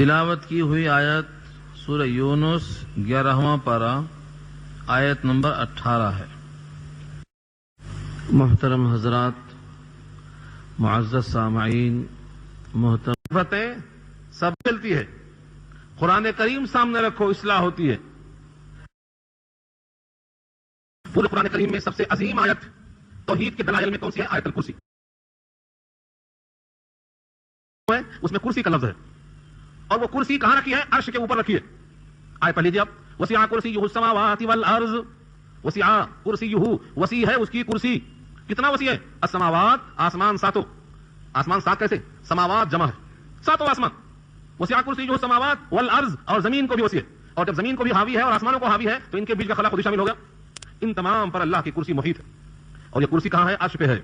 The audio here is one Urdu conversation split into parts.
تلاوت کی ہوئی آیت سورہ یونس 11واں پارہ آیت نمبر 18 ہے۔ محترم حضرات، معزز سامعین، محترم فتح سب چلتی ہے، قرآن کریم سامنے رکھو، اصلاح ہوتی ہے۔ پورے قرآن کریم میں سب سے عظیم آیت توحید کے دلائل میں کون سی ہے؟ آیت الکرسی۔ اس میں کرسی کا لفظ ہے، اور وہ کرسی کہاں رکھی ہے؟ عرش کے اوپر رکھی ہے۔ آیت پڑھ لیجیے آپ، وسع کرسیہ السماوات والارض، وسع کرسیہ، وسیع ہے اس کی کرسی۔ کتنا وسیع ہے؟ السماوات، آسمان ساتوں، آسمان سات کیسے؟ سماوات جمع ہے، ساتوں آسمان۔ وسع کرسیہ السماوات والارض، اور زمین کو بھی وسیع ہے، اور جب زمین کو بھی حاوی ہے اور آسمانوں کو حاوی ہے تو ان کے بیچ کا خلا خود ہی شامل ہوگا۔ ان تمام پر اللہ کی کرسی محیط ہے، اور یہ کرسی کہاں ہے؟ عرش پہ ہے۔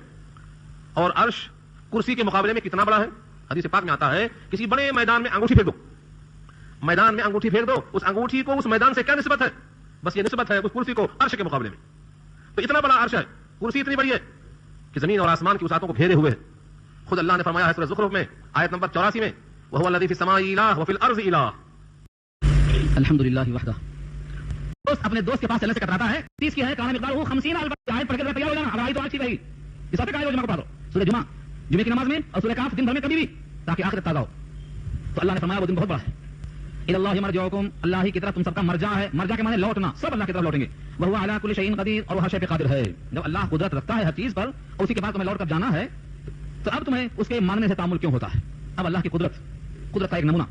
اور عرش کرسی کے مقابلے میں کتنا بڑا ہے؟ حدیث پاک میں آتا ہے کسی بڑے میدان میں انگوٹھی پھینک دو، میدان میں انگوٹھی پھینک دو، اس انگوٹھی کو اس میدان سے کیا نسبت ہے؟ بس یہ نسبت ہے اس کرسی کو عرش کے مقابلے میں۔ تو اتنا بڑا عرش ہے، کرسی اتنی بڑی ہے کہ زمین اور آسمان کی وسعتوں کو گھیرے ہوئے ہے۔ خود اللہ نے فرمایا ہے سورہ زخرف میں آیت نمبر 84 میں، وَهُوَ الَّذِي فِي السَّمَاءِ إِلَٰهٌ وَفِي الْأَرْضِ إِلَٰهٌ۔ الحمدللہ وحدہ۔ دوست اپنے دوست کے پاس چلنے سے کتراتا ہے، 30 کی ہے، کان مقدارہ 50,000 آیت پڑھ کے تیار ہو جانا، اب آئی تو اچھی رہی، اس وقت آئے جمعہ کو پڑھو، سورہ جمعہ کی نماز میں اور سورہ کہف دن بھر میں کبھی بھی، تاکہ آخرت تازہ ہو۔ تو اللہ نے فرمایا وہ دن بہت بڑا ہے۔ الی اللہ مرجعکم، اللہ ہی کی طرف تم سب کا مرجع ہے، مرجع کے معنی لوٹنا، سب اللہ کی طرف لوٹیں گے۔ وہو علی کل شیء قدیر، اور وہ ہر شے پہ قادر ہے۔ جب اللہ قدرت رکھتا ہے ہر چیز پر اور اسی کے بعد تمہیں لوٹ کر جانا ہے، تو اب تمہیں اس کے ماننے سے تعامل کیوں ہوتا ہے؟ اب اللہ کی قدرت کا ایک نمونہ،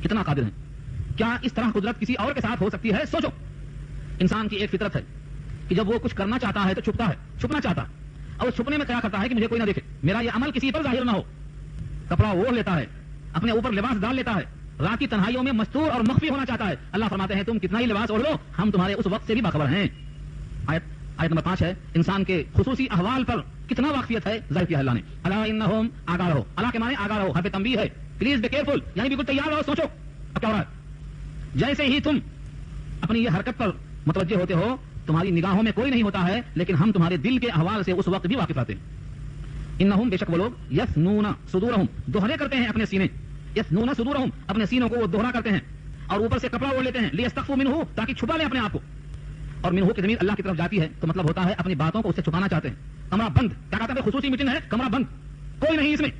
کتنا قادر ہے۔ کیا اس طرح قدرت کسی اور کے ساتھ ہو سکتی ہے؟ سوچو، انسان کی ایک فطرت ہے کہ جب وہ کچھ کرنا چاہتا ہے تو چھپتا ہے، چھپنا چاہتا ہے، اور چھپنے میں کیا کرتا ہے کہ مجھے کوئی نہ دیکھے، میرا یہ عمل کسی پر ظاہر نہ ہو۔ کپڑا اوڑھ لیتا ہے، اپنے اوپر لباس ڈال لیتا ہے، رات کی تنہائیوں میں مستور اور مخفی ہونا چاہتا ہے۔ اللہ فرماتے ہیں تم کتنا ہی لباس اوڑھ لو، ہم تمہارے اس وقت سے بھی باخبر ہیں۔ آیت نمبر 5 ہے، انسان کے خصوصی احوال پر کتنا واقفیت ہے ظاہر کیا ہے اللہ نے۔ الا انہم، آگاہ رہو، اللہ کے معنی آگاہ رہو، حرف تنبیہ ہے، پلیز بی کیئرفل، یعنی بالکل تیار رہو، سوچو اب کیا ہو رہا ہے۔ جیسے ہی تم اپنی یہ حرکت پر متوجہ ہوتے ہو، تمہاری نگاہوں میں کوئی نہیں ہوتا ہے، لیکن ہم تمہارے دل کے احوال سے اس وقت بھی واقف رہتے ہیں۔ انہم، بے شک وہ لوگ، یثنون صدورہم، دوہرے کرتے ہیں اپنے سینے، یثنون صدورہم، اپنے سینوں کو وہ دوہرا کرتے ہیں اور اوپر سے کپڑا اوڑھ لیتے ہیں، لیستخفوا منہ، تاکہ چھپا لیں اپنے آپ کو۔ اور منہ کی ضمیر اللہ کی طرف جاتی ہے تو مطلب ہوتا ہے اپنی باتوں کو اس سے چھپانا چاہتے ہیں۔ کمرہ بند، کیا کہتے ہیں؟ خصوصی میٹنگ ہے، کمرہ بند، کوئی نہیں اس میں،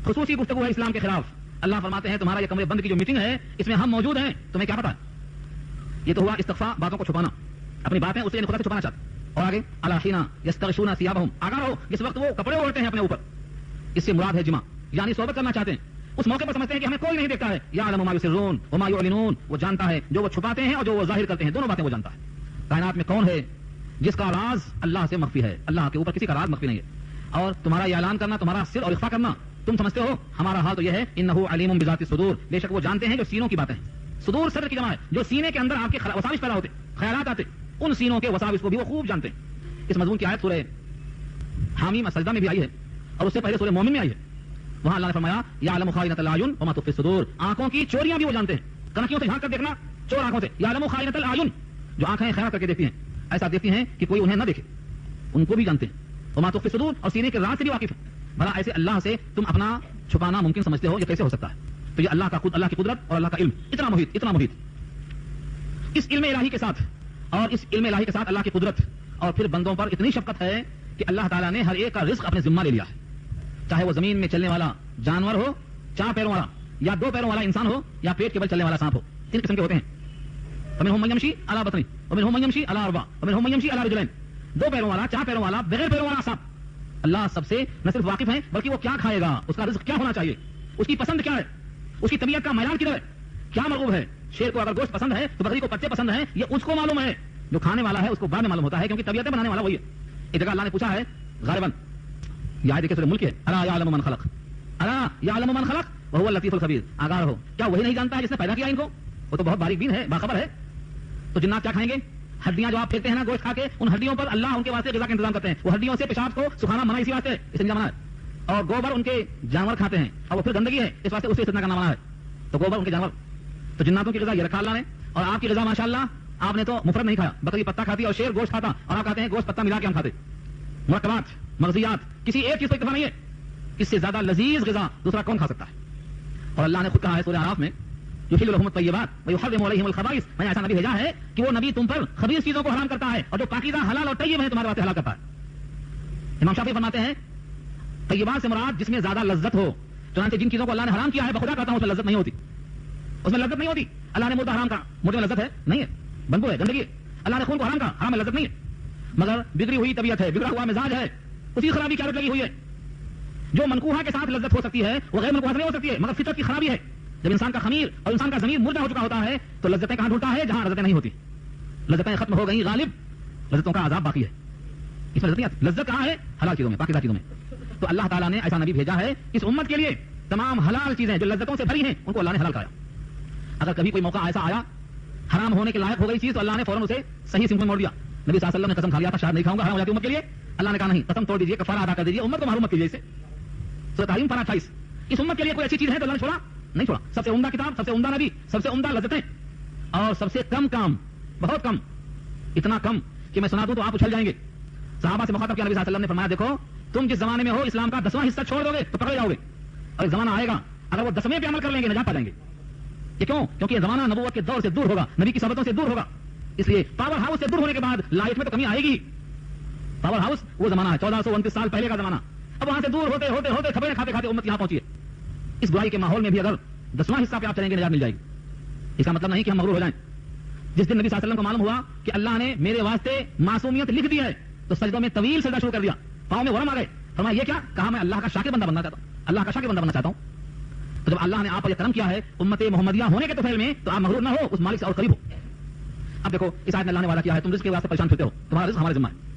خصوصی گفتگو ہے اسلام کے خلاف۔ اللہ فرماتے ہیں تمہارا یہ کمرے بند کی جو میٹنگ ہے اس میں ہم موجود ہیں، تمہیں کیا پتا ہے؟ یہ تو ہوا استخفاء، باتوں کو چھپانا، اپنی باتیں اس سے خدا سے چھپانا چاہتے ہیں۔ اور آگے الاحینا یستغشون ثیابہم، آگاہ رہو، جس وقت وہ کپڑے اوڑھتے ہیں اپنے اوپر، اس سے مراد ہے جمع، یعنی صحبت کرنا چاہتے ہیں، اس موقع پر سمجھتے ہیں کہ ہمیں کوئی نہیں دیکھتا ہے۔ یعلم ما یسرون وما یعلنون، وہ جانتا ہے جو وہ چھپاتے ہیں اور جو وہ ظاہر کرتے ہیں، دونوں باتیں وہ جانتا ہے۔ کائنات میں کون ہے جس کا راز اللہ سے مخفی ہے؟ اللہ کے اوپر کسی کا راز مخفی نہیں ہے۔ اور تمہارا یہ اعلان کرنا، تمہارا سر اور اخفا کرنا، تم سمجھتے ہو، ہمارا حال تو یہ ہے، انہ علیم بذات الصدور، بے شک وہ جانتے ہیں جو سینوں کی باتیں ہیں۔ صدور صدر کی جمع ہے، جو سینے کے اندر آپ کے وساوس پیدا ہوتے، خیالات آتے، ان سینوں کے وساوس کو بھی وہ خوب جانتے ہیں۔ اس مضمون کی آیت سورہ حامیم سجدہ میں بھی آئی ہے، اور اس سے پہلے سورہ مومن میں آئی ہے۔ وہاں اللہ نے فرمایا یعلم خائنۃ الاعین وما تخفی الصدور، آنکھوں کی چوریاں بھی وہ جانتے ہیں، کنکھیوں سے جھانک کر دیکھنا، چور آنکھوں سے، یعلم خائنۃ الاعین، جو آنکھیں خیانت کر کے دیکھتی ہیں، ایسا دیکھتی ہیں کہ کوئی انہیں نہ دیکھے، ان کو بھی جانتے ہیں۔ وما تخفی الصدور، اور سینے کے راز سے بھی واقف ہیں۔ بھلا ایسے اللہ سے تم اپنا چھپانا ممکن سمجھتے ہو؟ یہ کیسے ہو سکتا ہے؟ تو یہ اللہ کی قدرت اور اللہ کا علم اتنا محیط، اس علم الہی کے ساتھ، اور اس علم الہی کے ساتھ اللہ کی قدرت، اور پھر بندوں پر اتنی شفقت ہے کہ اللہ تعالیٰ نے ہر ایک کا رزق اپنے ذمہ لے لیا ہے، چاہے وہ زمین میں چلنے والا جانور ہو، 4 پیروں والا، یا 2 پیروں والا انسان ہو، یا پیٹ کے بل چلنے والا سانپ ہو، 3 قسم کے ہوتے ہیں۔ فمنہم من یمشی علی بطنہ ومنہم من یمشی علی اربع ومنہم من یمشی علی رجلین، 2 پیروں والا، 4 پیروں والا، بغیر پیروں والا سانپ۔ اللہ سب سے نہ صرف واقف ہے بلکہ وہ کیا کھائے گا، اس کا رزق کیا ہونا چاہیے، اس کی پسند کیا ہے، اس کی طبیعت کا معیار کدھر ہے، کیا مرغوب ہے۔ شیر کو اگر گوشت پسند ہے تو بکری کو پتے پسند ہیں، یہ اس کو معلوم ہے، جو کھانے والا ہے اس کو بعد میں معلوم ہوتا ہے، کیونکہ طبیعتیں بنانے والا وہی ہے۔ ایک جگہ اللہ نے پوچھا ہے غالباً، یہ آیت دیکھیں سورہ ملک ہے، الا یعلم من خلق، الا یعلم من خلق وهو اللطیف الخبیر، آگاہ رہو، کیا وہی نہیں جانتا ہے جس نے پیدا کیا ان کو؟ وہ تو بہت باریک بین ہے، باخبر ہے۔ تو جنات کیا کھائیں گے؟ ہڈیاں جو آپ پھینکتے ہیں نا گوشت کھا کے، ان ہڈیوں پر اللہ ان کے واسطے غذا کا انتظام کرتے ہیں، وہ ہڈیوں سے پیشاب کو سکھانا منع اسی واسطے ہے، استنجا منع ہے۔ اور گوبر ان کے جانور کھاتے ہیں، اور وہ پھر گندگی ہے، اس واسطے اسے استنجا کرنا منع ہے، تو گوبر ان کے جانور۔ تو جناتوں کی غذا یہ رکھا اللہ نے، اور آپ کی غذا ماشاءاللہ آپ نے تو مفرد نہیں کھایا، بکری پتا کھاتی اور شیر گوشت کھاتا، اور آپ کہتے ہیں گوشت پتا ملا کے ہم کھاتے۔ مرکبات، مغزیات، کسی ایک چیز پر اتفاق نہیں ہے، اس سے زیادہ لذیذ غذا دوسرا کون کھا سکتا ہے؟ اور اللہ نے خود کہا ہے سورہ اعراف میں یحل لهم الطیبات ویحرم علیہم الخبائث، میں نے ایسا نبی بھیجا ہے کہ وہ نبی تم پر خبیث چیزوں کو حرام کرتا ہے اور جو پاکیزہ حلال اور طیب ہیں تمہارے واسطے حلال کرتا ہے۔ امام شافعی فرماتے ہیں طیبات سے مراد جس میں زیادہ لذت ہو، چنانچہ جن چیزوں کو اللہ نے حرام کیا ہے بخدا کہتا ہوں اس میں لذت نہیں ہوتی، اس میں لذت نہیں ہوتی۔ اللہ نے مردہ حرام کہا، مردے میں لذت ہے نہیں ہے، بدبو ہے، گندگی ہے۔ اللہ نے خون کو حرام کہا، حرام میں لذت نہیں ہے، مگر بگڑی ہوئی طبیعت ہے، بگڑا ہوا مزاج ہے، اسی خرابی کی عادت لگی ہوئی ہے۔ جو منقوحہ کے ساتھ لذت ہو سکتی ہے وہ غیر منقوحہ سے نہیں ہو سکتی ہے، مگر فطرت کی خرابی ہے۔ جب انسان کا خمیر اور انسان کا ضمیر مردہ ہو چکا ہوتا ہے تو لذتیں کہاں ڈھونڈتا ہے؟ جہاں لذتیں نہیں ہوتی۔ لذتیں ختم ہو گئی، غالب لذتوں کا عذاب باقی ہے، اس میں لذت نہیں آتی۔ لذت کہاں ہے؟ حلال چیزوں میں، پاکیزہ چیزوں میں۔ تو اللہ تعالیٰ نے ایسا نبی بھیجا ہے اس امت کے لیے تمام حلال چیزیں جو لذتوں سے بھری ہیں ان کو اللہ نے حلال کرایا۔ اگر کبھی کوئی موقع ایسا آیا حرام ہونے کے لائق ہو گئی چیز تو اللہ نے فوراً اسے صحیح سمت میں موڑ دیا۔ نبی صلی اللہ علیہ وسلم نے قسم کھا لیا تھا شاید نہیں کھاؤں گا، حرام ہو جاتی امت کے لیے، اللہ نے کہا نہیں، قسم توڑ دیجیے، کفارہ ادا کر دیجیے، امت کو محروم مت کیجیے اس سے۔ سورۃ تحریم پارہ 28۔ اس امت کے لیے کوئی اچھی چیز ہے تو اللہ نے چھوڑا نہیں چھوڑا۔ سب سے عمدہ کتاب، سب سے عمدہ نبی، سب سے عمدہ لذتیں اور سب سے کم کام، بہت کم، اتنا کم کہ میں سنا دوں تو آپ اچھل جائیں گے۔ صحابہ سے مخاطب کیا نبی صلی اللہ علیہ وسلم نے فرمایا دیکھو تم جس زمانے میں ہو اسلام کا 10واں حصہ چھوڑ دو گے تو پکڑے جاؤ گے، اور ایک زمانہ آئے گا اگر وہ 10ویں پہ عمل کر لیں گے نجات پا جائیں گے۔ یہ کیوں؟ کیونکہ یہ زمانہ نبوت کے دور سے دور ہوگا، نبی کی صحبتوں سے دور ہوگا، اس لیے پاور ہاؤس سے دور ہونے کے بعد لائف میں تو کمی آئے گی۔ پاور ہاؤس وہ زمانہ ہے 1429 سال پہلے کا زمانہ، اب وہاں سے دور ہوتے ہوتے ہوتے کھبریں کھاتے کھاتے امت یہاں پہنچی ہے۔ اس برائی کے ماحول میں بھی اگر 10واں حصہ پہ آپ چلیں گے نجات مل جائے گی۔ اس کا مطلب نہیں کہ ہم مغرور ہو جائیں۔ جس دن نبی صلی اللہ علیہ وسلم کو معلوم ہوا کہ اللہ نے میرے واسطے معصومیت لکھ دی ہے تو سجدوں میں طویل سجدہ شروع کر دیا، پاؤں میں ورم آ گئے، فرمایا یہ کیا؟ کہا میں اللہ کا شاکر بندہ بننا چاہتا ہوں، اللہ کا شاکر بندہ بننا چاہتا ہوں۔ تو جب اللہ نے آپ پر یہ کرم کیا ہے امت محمدیہ ہونے کے طفیل میں تو آپ مغرور نہ ہو، اس مالک سے اور قریب ہو۔ اب دیکھو اس آیت میں اللہ نے وعدہ کیا ہے تم رزق کے واسطے پریشان پھرتے ہو، تمہارا رزق ہمارے ذمہ ہے۔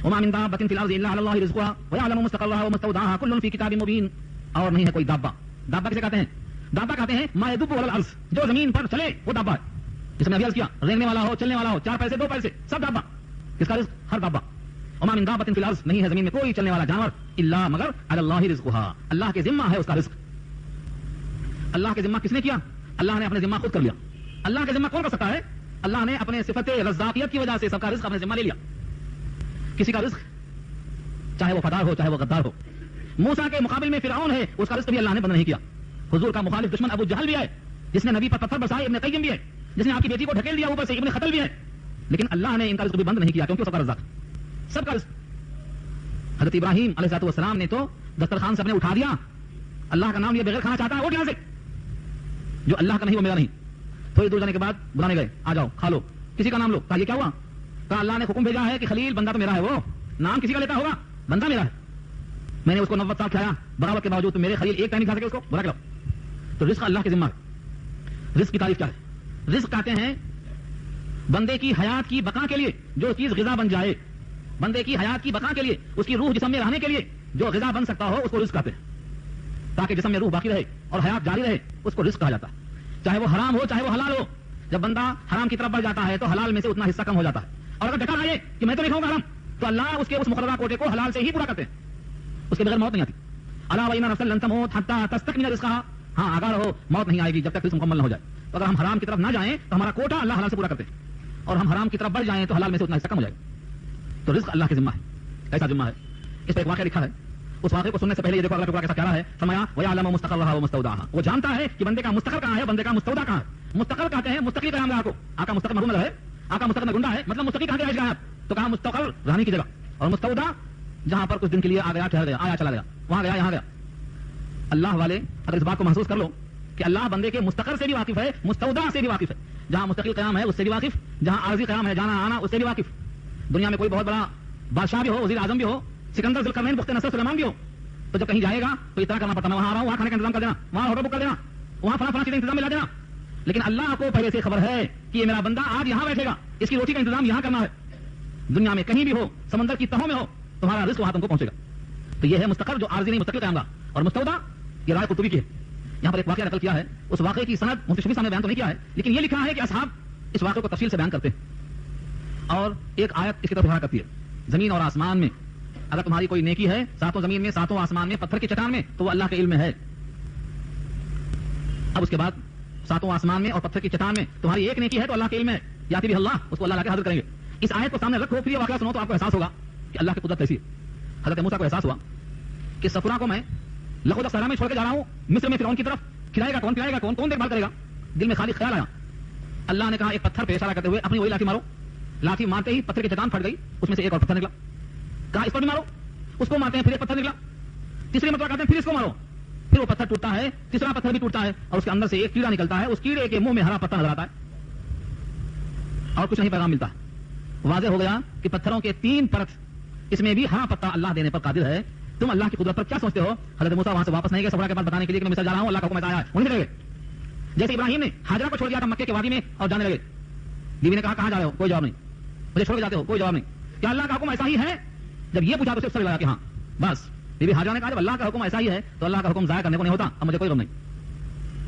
وما من دابة في الأرض إلا على الله رزقها ويعلم مستقرها ومستودعها كل في كتاب مبين۔ اور نہیں ہے کوئی دابہ۔ دابہ کسے کہتے ہیں؟ دابہ کہتے ہیں ما يدب على الأرض، جو زمین پر چلے وہ دابہ ہے۔ جس میں ابھی عرض کیا رینگنے والا ہو، چلنے والا ہو، 4 پیسے 2 پیسے سب دابہ۔ کس کا رزق؟ ہر دابہ۔ وما من دابة في الأرض، نہیں ہے زمین میں کوئی چلنے والا جانور الا مگر على الله رزقها، اللہ کے ذمہ ہے اس کا رزق۔ اللہ کے ذمہ کس نے کیا؟ اللہ نے اپنے ذمہ خود کر لیا۔ اللہ کے ذمہ کون کر سکتا ہے؟ اللہ نے اپنے صفت رزاقیت کی وجہ سے سب کا رزق اپنے ذمہ لے لیا۔ کسی کا رزق چاہے وہ فدار ہو چاہے وہ غدار ہو، موسیٰ کے مقابل میں فرعون ہے، اس کا رزق بھی اللہ نے بند نہیں کیا۔ حضور کا مخالف دشمن ابو جہل بھی ہے، جس نے نبی پر پتھر برسائے، ابن قیم بھی ہے، جس نے آپ کی بیٹی کو ڈھکیل دیا اوپر سے، ابن خطل بھی ہے، لیکن اللہ نے ان کا رزق بھی بند نہیں کیا کیونکہ سب کا رزاق، سب کا رزق۔ حضرت ابراہیم علیہ السلام نے تو دسترخوان سے اپنے اٹھا دیا، اللہ کا نام لیا بغیر کھانا چاہتا ہے وہ یہاں سے، جو اللہ کا نہیں وہ میرا نہیں۔ تھوڑی دور جانے کے بعد بلانے گئے، آ جاؤ کھا لو، کسی کا نام لو، کہا یہ کیا ہوا؟ کہا اللہ نے حکم بھیجا ہے کہ خلیل بندہ تو میرا ہے، وہ نام کسی کا لیتا ہوگا، بندہ میرا ہے، میں نے اس کو 90 سال کھایا، بغاوت کے باوجود تو میرے خلیل ایک ٹائم نہیں کھا سکے، اس کو بلا کر۔ تو رزق اللہ کے ذمہ ہے۔ رزق کی تعریف کیا ہے؟ رزق کہتے ہیں بندے کی حیات کی بقا کے لیے جو چیز غذا بن جائے، بندے کی حیات کی بقا کے لیے، اس کی روح جسم میں رہنے کے لیے جو غذا بن سکتا ہو اس کو رزق کہتے ہیں، تاکہ جسم میں روح باقی رہے اور حیات جاری رہے، اس کو رزق کہا جاتا ہے، چاہے وہ حرام ہو چاہے وہ حلال ہو۔ جب بندہ حرام کی طرف بڑھ جاتا ہے تو حلال میں سے اتنا حصہ کم ہو جاتا ہے، اور اگر ڈکا آئے کہ میں تو نہیں کھاؤں گا حرام تو اللہ اس کے اس مقررہ کوٹے کو حلال سے ہی پورا کرتے ہیں، اس کے بغیر موت نہیں آتی۔ الا وان نفسا لن تموت حتى تستكمل رزقها، ہاں آگاہ رہو موت نہیں آئے گی جب تک رزق مکمل نہ ہو جائے۔ تو اگر ہم حرام کی طرف نہ جائیں تو ہمارا کوٹا اللہ حلال سے پورا کرتے ہیں، اور ہم حرام کی طرف بڑھ جائیں تو حلال میں سے اتنا حصہ کم ہو جائے گا۔ تو رزق اللہ کے ذمہ ہے۔ کیسا ذمہ ہے؟ اس پہ ایک واقعہ لکھا ہے، اس واقعے کو سننے سے پہلے یہ دیکھو اگلا ٹکڑا کیسا پیارا ہے، فرمایا وَيَعْلَمُ مُسْتَقَرَّهَا وَمُسْتَوْدَعَهَا، وہ جانتا ہے کہ بندے کا مستقر کہاں ہے، بندے کا مستودع کہاں ہے۔ مستقر کہتے ہیں مستقل قیام گاہ کو، آقا مستقر محروم ہے، آقا مستقر میں گنڈا ہے، مطلب مستقل کہاں رہائش گاہ ہے، تو کہا مستقر رہنے کی جگہ، اور مستودع جہاں پر کچھ دن کے لیے آ گیا ٹھہر گیا، آیا چلا گیا، وہاں گیا یہاں گیا۔ اللہ والے اگر اس بات کو محسوس کر لو کہ اللہ بندے کے مستقر سے بھی واقف ہے، مستودع سے بھی واقف ہے، جہاں مستقل قیام ہے اس سے بھی واقف، جہاں عارضی قیام ہے جانا آنا اس سے بھی واقف۔ دنیا میں کوئی بہت بڑا بادشاہ بھی ہو، وزیر اعظم بھی ہو، سکندر ذوالقرنین بخت نصر سلیمان بھی ہو، تو جب کہیں جائے گا تو اتنا کرنا پڑتا ہے، میں وہاں آ رہا ہوں، وہاں کھانے کا انتظام کر دینا، وہاں ہوٹل بک کر دینا، وہاں فلاں چیزیں انتظام ملا دینا۔ لیکن اللہ کو پہلے سے خبر ہے کہ یہ میرا بندہ آج یہاں بیٹھے گا، اس کی روٹی کا انتظام یہاں کرنا ہے۔ دنیا میں کہیں بھی ہو، سمندر کی تہوں میں ہو، تمہارا رزق وہاں تم کو پہنچے گا۔ تو یہ ہے مستقر جو عارضی نہیں مستقل قیام گاہ، اور مستودع یہ رائے قرطبی کی ہے۔ یہاں پر ایک واقعہ نقل کیا ہے، اس واقعے کی سند مفتی شفیع صاحب نے بیان تو نہیں کیا ہے، لیکن یہ لکھا ہے کہ اصحاب اس واقعے کو تفصیل سے بیان کرتے ہیں، اور ایک آیت اس کی طرف اشارہ کرتی ہے، زمین اور آسمان میں اگر تمہاری کوئی نیکی ہے، ساتوں زمین میں ساتوں آسمان میں پتھر کی چٹان میں، تو وہ اللہ کے علم میں ہے۔ اب اس کے بعد ساتوں آسمان میں اور پتھر کی چٹان میں تمہاری ایک نیکی ہے تو اللہ کے علم ہے، یاتی بھی اللہ، اس کو اللہ لا کے حاضر کریں گے۔ اس آیت کو سامنے رکھو، پھر یہ واقعہ سنو تو آپ کو احساس ہوگا کہ اللہ کی قدرت کیسی ہے۔ حضرت موسیٰ کو احساس ہوا کہ سفرا کو میں لخود صحرا میں چھوڑ کے جا رہا ہوں، مصر میں فرعون کی طرف، کھلائے گا کون, پلائے گا کون, کون دیکھ بھال کرے گا. دل میں خالی خیال آیا. اللہ نے کہا ایک پتھر پہ اشارہ کرتے ہوئے اپنی وہی لاٹھی مارو. لاٹھی مارتے ہی پتھر کی چٹان پھٹ گئی, اس میں سے ایک اور پتھر نکلا. کہا اس پر بھی مارو. اس کو مارتے ہیں, پھر ایک پتھر نکلا. تیسری مرتبہ کہتے ہیں پھر اس کو مارو. پھر وہ پتھر ٹوٹتا ہے, تیسرا پتھر بھی ٹوٹتا ہے, اور اس کے اندر سے ایک کیڑا نکلتا ہے. اس کیڑے کے منہ میں ہرا پتہ نظر آتا ہے, اور کچھ نہیں پیغام ملتا. واضح ہو گیا کہ پتھروں کے 3 پرت, اس میں بھی ہرا پتہ اللہ دینے پر قادر ہے. تم اللہ کی قدرت پر کیا سمجھتے ہو؟ حضرت موسیٰ وہاں سے واپس نہیں گئے سبرا کے پاس بتانے کے لیے کہ میں مصر جا رہا ہوں, اللہ کا حکم آیا ہے, وہیں رہ گئے. جیسے ابراہیم نے ہاجرہ کو چھوڑ دیا تھا مکے کے وادی میں اور جانے لگے. بیوی نے کہا کہاں جا رہے ہو؟ کوئی جواب نہیں. مجھے چھوڑ کے جاتے ہو؟ کوئی جواب نہیں. کیا اللہ کا حکم ایسا ہی ہے؟ جب یہ پوچھا تو صرف لگا کہ ہاں بس. بیوی ہاجرہ نے کہا جب اللہ کا حکم ایسا ہی ہے تو اللہ کا حکم ضائع کرنے کو نہیں ہوتا, اب مجھے کوئی غم نہیں.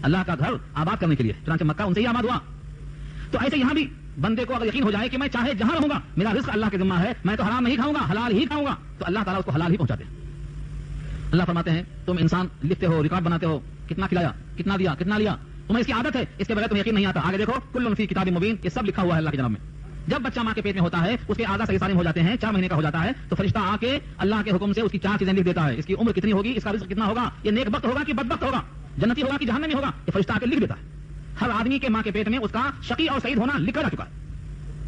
اللہ کا گھر آباد کرنے کے لیے چنانچہ مکہ ان سے ہی آباد ہوا. تو ایسے یہاں بھی بندے کو اگر یقین ہو جائے کہ میں چاہے جہاں رہوں گا میرا رزق اللہ کے ذمہ ہے, میں تو حرام نہیں کھاؤں گا, حلال ہی کھاؤں گا, تو اللہ تعالیٰ اس کو حلال ہی پہنچاتے ہیں. اللہ فرماتے ہیں تم انسان لکھتے ہو, ریکارڈ بناتے ہو, کتنا کھلایا, کتنا دیا, کتنا لیا, تمہیں اس کی عادت ہے, اس کے بغیر تمہیں یقین نہیں آتا. آگے دیکھو کل فی کتاب مبین, یہ سب لکھا ہوا ہے اللہ کے جناب میں. جب بچہ ماں کے پیٹ میں ہوتا ہے اس کے اعضاء صحیح سالم ہو جاتے ہیں, 4 مہینے کا ہو جاتا ہے, تو فرشتہ آ کے اللہ کے حکم سے اس کی 4 چیزیں لکھ دیتا ہے. اس کی عمر کتنی ہوگی, اس کا رزق کتنا ہوگا, یہ نیک بخت ہوگا کہ بدبخت ہوگا, جنتی ہوگا کہ جہنمی ہوگا, یہ فرشتہ آ کے لکھ دیتا ہے. ہر آدمی کے ماں کے پیٹ میں اس کا شقی اور سعید ہونا لکھا جا چکا ہے.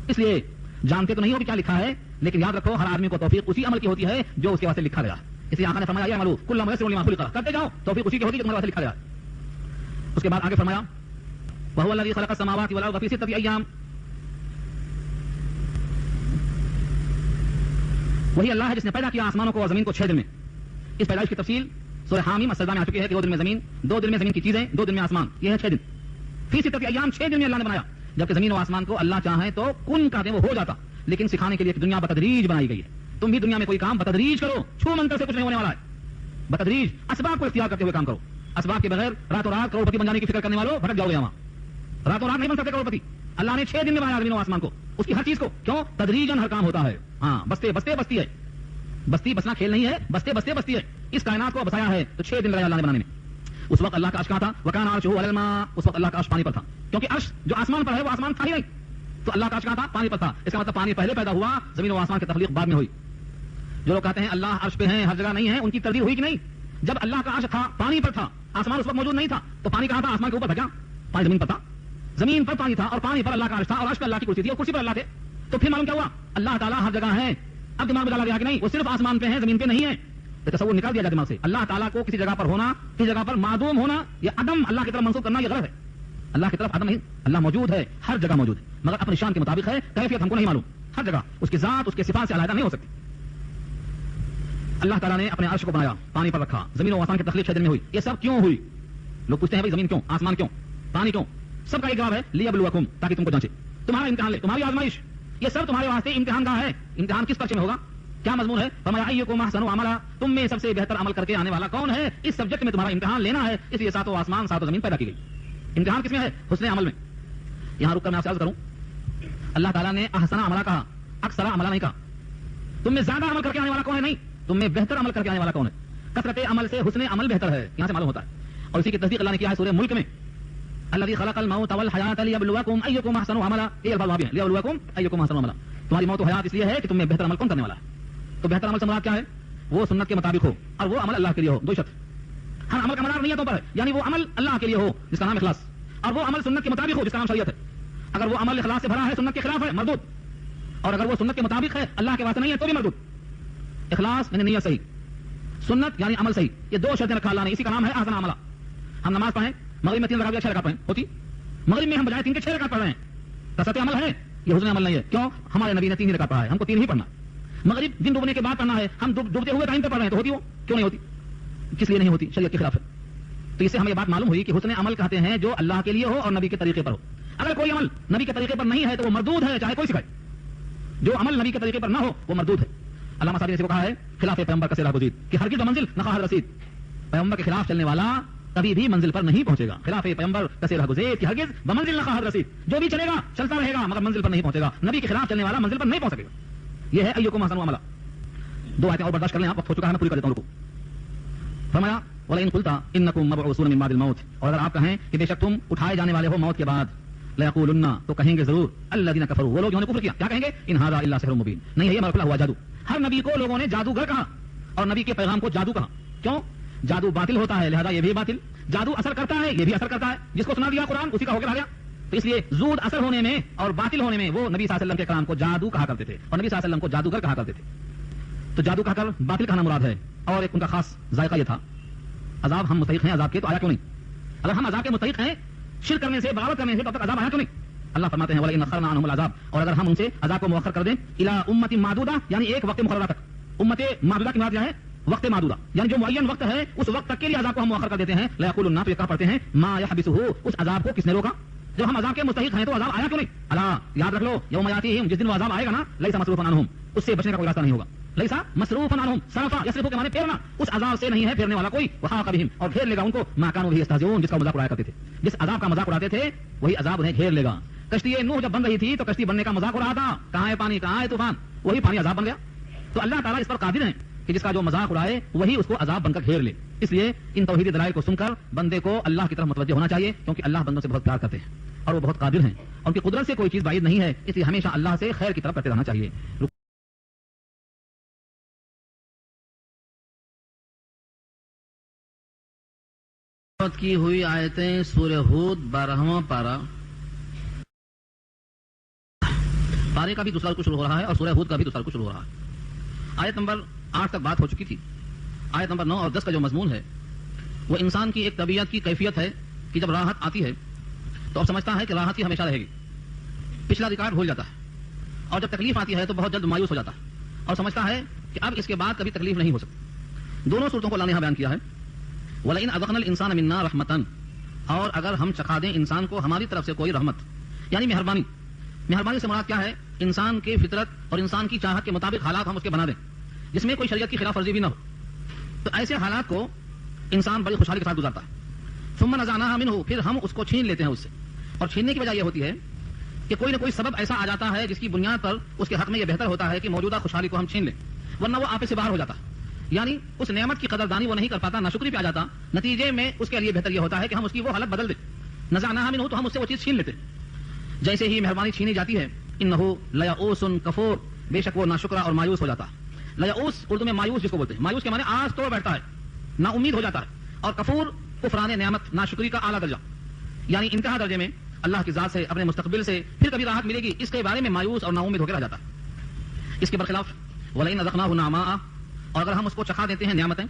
اس لیے جانتے تو نہیں ہو کہ کیا لکھا ہے, لیکن یاد رکھو ہر آدمی کو توفیق اسی عمل کی ہوتی ہے جو اس کے واسطے لکھا گیا. اس لیے آقا نے فرمایا عملو کل ما یسر لما خلق, کرتے جاؤ, توفیق اسی کی ہوگی جو تمہارے واسطے لکھا گیا. اس کے بعد آگے فرمایا وهو الذي خلق السماوات والارض في 6 ايام, وہی اللہ ہے جس نے پیدا کیا آسمانوں کو اور زمین کو 6 دن میں. اس پیدائش کی تفصیل سورہ حامیم السجدہ میں آ چکی ہے کہ 2 دن میں زمین, 2 دن میں زمین کی چیزیں, 2 دن میں آسمان, یہ ہے 6 دن. فی 6 ایام, 6 دن میں اللہ نے بنایا. جبکہ زمین و آسمان کو اللہ چاہے تو کن کہتے وہ ہو جاتا, لیکن سکھانے کے لیے ایک دنیا بتدریج بنائی گئی ہے. تم بھی دنیا میں کوئی کام بتدریج کرو, چھو منتر سے کچھ نہیں ہونے والا ہے. بتدریج اسباب کو اختیار کرتے ہوئے کام کرو. اسباب کے بغیر راتوں رات کروڑپتی بن جانے کی فکر کرنے والوں بھٹک جاؤ گے. وہاں راتوں رات نہیں بن سکتے کروڑپتی. اللہ نے 6 دن میں بنایا زمین و آسمان کو, اس کی ہر چیز کو. کیوں؟ تدریجاً ہر کام ہوتا ہے. ہاں بستے بستے بستی ہے, بستی بسنا کھیل نہیں ہے, بستے بستے بستی ہے. اس کائنات کو بسایا ہے تو 6 دن لگا اللہ نے بنانے میں. اس وقت اللہ کا عرش کہاں تھا؟ وکان عرشہ علی الماء, اس وقت اللہ کا عرش پانی پر تھا. کیونکہ عرش جو آسمان پر ہے وہ آسمان تھا ہی نہیں, تو اللہ کا عرش کہاں تھا؟ پانی پر تھا. اس کا مطلب پانی پہلے پیدا ہوا, زمین و آسمان کی تخلیق بعد میں ہوئی. جو لوگ کہتے ہیں اللہ عرش پہ ہیں ہر جگہ نہیں ہے, ان کی تردید ہوئی کہ نہیں؟ جب اللہ کا عرش تھا پانی پر تھا, آسمان اس وقت موجود نہیں تھا, تو پانی کہاں تھا؟ آسمان کے اوپر تھا. کیا پانی زمین پر تھا؟ زمین پر پانی تھا اور پانی پر اللہ کا عرش تھا, اور عرش پر اللہ کی کرسی تھی اور کرسی پر اللہ تھے. تو پھر معلوم کیا ہوا؟ اللہ تعالیٰ ہر جگہ ہے. اب دماغ میں ڈالا گیا کہ نہیں وہ صرف آسمان پہ ہے, زمین پہ نہیں ہے. تو تصور نکال دیا جائے دماغ سے. اللہ تعالیٰ کو کسی جگہ پر ہونا, کسی جگہ پر معدوم ہونا, یہ عدم اللہ کی طرف منسوخ کرنا یہ غلط ہے. اللہ کی طرف عدم نہیں, اللہ موجود ہے, ہر جگہ موجود ہے, مگر اپنی شان کے مطابق ہے. کیفیت ہم کو نہیں معلوم. ہر جگہ اس کی ذات, اس کے صفات سے علیحدہ نہیں ہو سکتی. اللہ تعالیٰ نے اپنے عرش کو بنایا, پانی پر رکھا, زمین و آسمان کی تخلیق 6 دن میں ہوئی. یہ سب کیوں ہوئی؟ لوگ پوچھتے ہیں بھائی زمین کیوں, آسمان کیوں, پانی کیوں؟ سب کا ایک جواب ہے لیبلوکم, تاکہ تم کو جانچے, تمہارا امتحان لے, تمہاری آزمائش. یہ سب تمہارے واسطے امتحان کا ہے. امتحان کس پرچے میں ہوگا, کیا مضمون ہے؟ فرمایا ایکم احسن عملا, تم میں سب سے بہتر عمل کر کے آنے والا کون ہے, اس سبجیکٹ میں تمہارا امتحان لینا ہے. اس لیے 7 آسمان 7 زمین پیدا کی گئی. امتحان کس میں ہے؟ حسن عمل میں. یہاں رک کر میں آپ سے عرض کروں, اللہ تعالیٰ نے احسن عملا کہا, اکثر عملا نہیں کہا. تم میں زیادہ عمل کر کے آنے والا کون ہے؟ نہیں, تم میں بہتر عمل کر کے آنے والا کون ہے؟ کثرت عمل سے حسن عمل بہتر ہے, یہاں سے معلوم ہوتا ہے. اور اسی کی تصدیق اللہ نے کیا ہے سورہ ملک میں, الذی خلق الموت والحیات لیبلوکم ایکم احسن عملا. یہ الفاظ وہاں بھی ہیں, لیبلوکم ایکم احسن عملا. تمہاری موت و حیات اس لیے ہے کہ تم میں بہتر عمل کون کرنے والا ہے. تو بہتر عمل سے مراد کیا ہے؟ وہ سنت کے مطابق ہو اور وہ عمل اللہ کے لیے ہو. 2 شرط. ہر عمل کا مدار نیتوں پر ہے, یعنی وہ عمل اللہ کے لیے ہو جس کا نام اخلاص, اور وہ عمل سنت کے مطابق ہو جس کا نام شریعت ہے. اگر وہ عمل اخلاص سے بھرا ہے, سنت کے خلاف ہے, مردود. اور اگر وہ سنت کے مطابق ہے, اللہ کے واسطے نہیں ہے, تو بھی مردود. اخلاص یعنی نیت صحیح, سنت یعنی عمل صحیح, یہ 2 شرطیں رکھا اللہ نے. اسی کا نام ہے احسن عملا. ہم نماز پڑھیں, مغرب میں 3 رکعت 6 رکعت پڑھیں, ہوتی. مغرب میں ہم بجائے 3 کے 6 رکعت پڑھ رہے ہیں, کثرت عمل ہے, یہ حسن عمل نہیں ہے. کیوں؟ ہمارے نبی نے 3 ہی رکعت پڑھا ہے, ہم کو 3 ہی پڑھنا. مغرب دن ڈوبنے کے بعد پڑھنا ہے, ہم ڈوبتے ہوئے ٹائم پہ پڑھ رہے ہیں, تو ہوتی وہ کیوں نہیں ہوتی؟ کس لیے نہیں ہوتی؟ شریعت کے خلاف ہے. تو اس سے ہمیں یہ بات معلوم ہوئی کہ حسن عمل کہتے ہیں جو اللہ کے لیے ہو اور نبی کے طریقے پر ہو. اگر کوئی عمل نبی کے طریقے پر نہیں ہے تو وہ مردود ہے, چاہے کوئی سکھائے. جو عمل نبی کے طریقے پر نہ ہو وہ مردود ہے. علامہ سعدی نے اس کو کہا ہے خلاف پیغمبر کا سیرا گزید, کہ ہرگز منزل نہ خواہد رسید. پیغمبر کے خلاف چلنے والا کبھی بھی منزل پر نہیں پہنچے گا. خلاف پیغمبر کا سیرا گزید, کہ ہرگز بمنزل نہ خواہد رسید. جو بھی چلے گا چلتا رہے گا مگر منزل پر نہیں پہنچے گا. نبی کے خلاف چلنے والا منزل پر نہیں پہنچ سکے گا. یہ ہے ایکم احسن عملا. 2 آیتیں اور برداشت کر لیں, آپ وقت ہو چکا ہے, میں پوری کر دیتا ہوں. رکو. فرمایا وَلَئِن قُلْتَ إِنَّكُمْ مَبْعُوثُونَ مِن بَعْدِ الْمَوْتِ, اور اگر آپ کہیں کہ بے شک تم اٹھائے جانے والے ہو موت کے بعد, لَيَقُولُنَّ, تو کہیں گے ضرور, الَّذِينَ كَفَرُوا, وہ لوگ جنہوں نے کفر کیا, کیا کہیں گے؟ إِنْ هَذَا إِلَّا سِحْرٌ مُبِينٌ, نہیں ہے یہ مرفلا ہوا جادو. ہر نبی کو لوگوں نے جادوگر کہا اور نبی کے پیغام کو جادو کہا. کیوں؟ جادو باطل ہوتا ہے, لہذا یہ بھی باطل. جادو اثر کرتا ہے، یہ بھی اثر کرتا ہے، جس کو سنا دیا قرآن اسی کا ہو کے آ گیا. تو اس لیے زود اثر ہونے میں اور باطل ہونے میں وہ نبی صلی اللہ علیہ وسلم کے کلام کو جادو کہا کرتے تھے اور نبی صلی اللہ علیہ وسلم کو جادوگر کہا کرتے تھے. تو جادو کہا کر باطل کہنا مراد ہے. اور ایک ان کا خاص ذائقہ یہ تھا، عذاب ہم مستحق ہیں عذاب کے، تو آیا کیوں نہیں؟ اگر ہم عذاب کے مستحق ہیں شرک کرنے سے، بغاوت کرنے سے، تو تب تک عذاب آیا کیوں نہیں؟ اللہ فرماتے ہیں وَلَئِنْ أَخَّرْنَا عَنْهُمُ الْعَذَابَ، اور اگر ہم ان سے عذاب کو مؤخر کر دیں إِلَىٰ أُمَّةٍ مَعْدُودَةٍ، یعنی ایک وقت مقررہ تک. امت معدودہ کی مراد کیا ہے؟ وقت معدودہ، یعنی جو معین وقت ہے اس وقت تک کے لیے عذاب کو ہم مؤخر کر دیتے ہیں. لَيَقُولُنَّ، تو یہ کہا پڑھتے ہیں مَا يَحْبِسُهُ، اس عذاب کو کس نے روکا؟ جب ہم عذاب کے مستحق ہیں تو عذاب آیا کیوں نہیں؟ اللہ یاد رکھ لو یوم یاتیہم، جس دن وہ عذاب آئے گا نا، لیسا مصروفا عنہم، اس سے بچنے کا کوئی راستہ نہیں ہوگا. لیسا مصروفا عنہم، صرفا یصرفو کے معنی پھیرنا، اس عذاب سے نہیں ہے پھیرنے والا کوئی. وحاق بہم، اور گھیر لے گا ان کو ما کانوا به یستهزئون، جس کا مذاق اڑایا کرتے تھے. جس عذاب کا مذاق اڑاتے تھے وہی عذاب انہیں گھیر لے گا. کشتی نوح جب بن رہی تھی تو کشتی بننے کا مذاق اڑایا تھا، کہاں ہے پانی، کہاں ہے طوفان، وہی پانی عذاب بن گیا. تو اللہ تعالیٰ اس پر قادر ہیں کہ جس کا جو مذاق اڑائے وہی اس کو عذاب بن کر گھیر لے. اس لیے ان توحیدی دلائل کو سن کر بندے کو اللہ کی طرف متوجہ ہونا چاہیے، کیونکہ اللہ بندوں سے بہت پیار کرتے ہیں اور وہ بہت قادر ہیں، ان کی قدرت سے کوئی چیز بعید نہیں ہے. اس لیے ہمیشہ اللہ سے خیر کی طرف کرتے رہنا چاہیے. کی ہوئی آیتیں سورہ ہود 12واں پارہ کا بھی دوسرا رکوع شروع ہو رہا ہے اور سورہ ہود کا بھی دوسرا رکوع شروع ہو رہا ہے. آیت نمبر 8 تک بات ہو چکی تھی. آیت نمبر 9 اور 10 کا جو مضمون ہے وہ انسان کی ایک طبیعت کی کیفیت ہے کہ جب راحت آتی ہے تو اب سمجھتا ہے کہ راحت ہی ہمیشہ رہے گی، پچھلا ریکارڈ بھول جاتا ہے. اور جب تکلیف آتی ہے تو بہت جلد مایوس ہو جاتا ہے اور سمجھتا ہے کہ اب اس کے بعد کبھی تکلیف نہیں ہو سکتی. دونوں صورتوں کو اللہ نے یہاں بیان کیا ہے. وَلَئِنْ أَذَقْنَا الْإِنسَانَ مِنَّا رَحْمَةً، اور اگر ہم چکھا دیں انسان کو ہماری طرف سے کوئی رحمت، یعنی مہربانی. مہربانی سے مراد کیا ہے؟ انسان کی فطرت اور انسان کی چاہت کے مطابق حالات ہم اس کے بنا دیں جس میں کوئی شریعت کی خلاف ورزی بھی نہ ہو. تو ایسے حالات کو انسان بڑی خوشحالی کے ساتھ گزارتا ہے. ثم نزعناها منه، پھر ہم اس کو چھین لیتے ہیں اس سے. اور چھیننے کی وجہ یہ ہوتی ہے کہ کوئی نہ کوئی سبب ایسا آ جاتا ہے جس کی بنیاد پر اس کے حق میں یہ بہتر ہوتا ہے کہ موجودہ خوشحالی کو ہم چھین لیں، ورنہ وہ آپے سے باہر ہو جاتا ہے. یعنی اس نعمت کی قدردانی وہ نہیں کر پاتا، ناشکری پہ آ جاتا. نتیجے میں اس کے لیے بہتر یہ ہوتا ہے کہ ہم اس کی وہ حالت بدل دیں. نزعناها منه، تو ہم اس سے وہ چیز چھین لیتے. جیسے ہی مہربانی چھینی جاتی ہے، انه لیئوس کفور، بے شک وہ ناشکرا اور مایوس ہو جاتا ہے. لیئوس اردو میں مایوس جس کو بولتے ہیں، مایوس کے معنی آس توڑ بیٹھتا ہے، نا امید ہو جاتا ہے. اور کفور کفران نعمت، ناشکری کا اعلیٰ درجہ، یعنی انتہا درجے میں اللہ کی ذات سے، اپنے مستقبل سے پھر کبھی راحت ملے گی اس کے بارے میں مایوس اور نا امید ہو کے رہ جاتا ہے. اس کے برخلاف وَلَئِنْ أَذَقْنَاهُ نَعْمَاءَ، اور اگر ہم اس کو چکھا دیتے ہیں نعمتیں.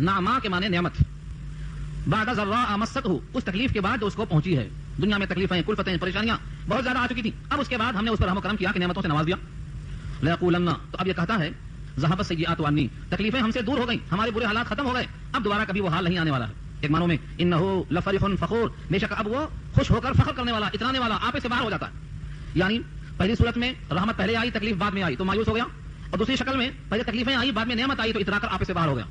نعماء کے معنی نعمت. بعد ضراء مَسَّتْهُ، اس تکلیف کے بعد جو اس کو پہنچی ہے. دنیا میں تکلیفیں، کلفتیں، پریشانیاں بہت زیادہ آ چکی تھیں، اب اس کے بعد ہم نے اس پر رحم و کرم کیا کہ نعمتوں سے نواز دیا. لَيَقُولَنَّ، تو اب یہ کہتا ہے ذهبت السيئات عني، تکلیفیں ہم سے دور ہو گئیں، ہمارے برے حالات ختم ہو گئے، اب دوبارہ کبھی وہ حال نہیں آنے والا ہے. ایک معنوں میں انه لفرح فخور، بے شک اب وہ خوش ہو کر فخر کرنے والا، اترانے والا، آپے سے باہر ہو جاتا ہے. یعنی پہلی صورت میں رحمت پہلے آئی، تکلیف بعد میں آئی تو مایوس ہو گیا، اور دوسری شکل میں پہلے تکلیفیں آئی، بعد میں نعمت آئی تو اترا کر آپے سے باہر ہو گیا.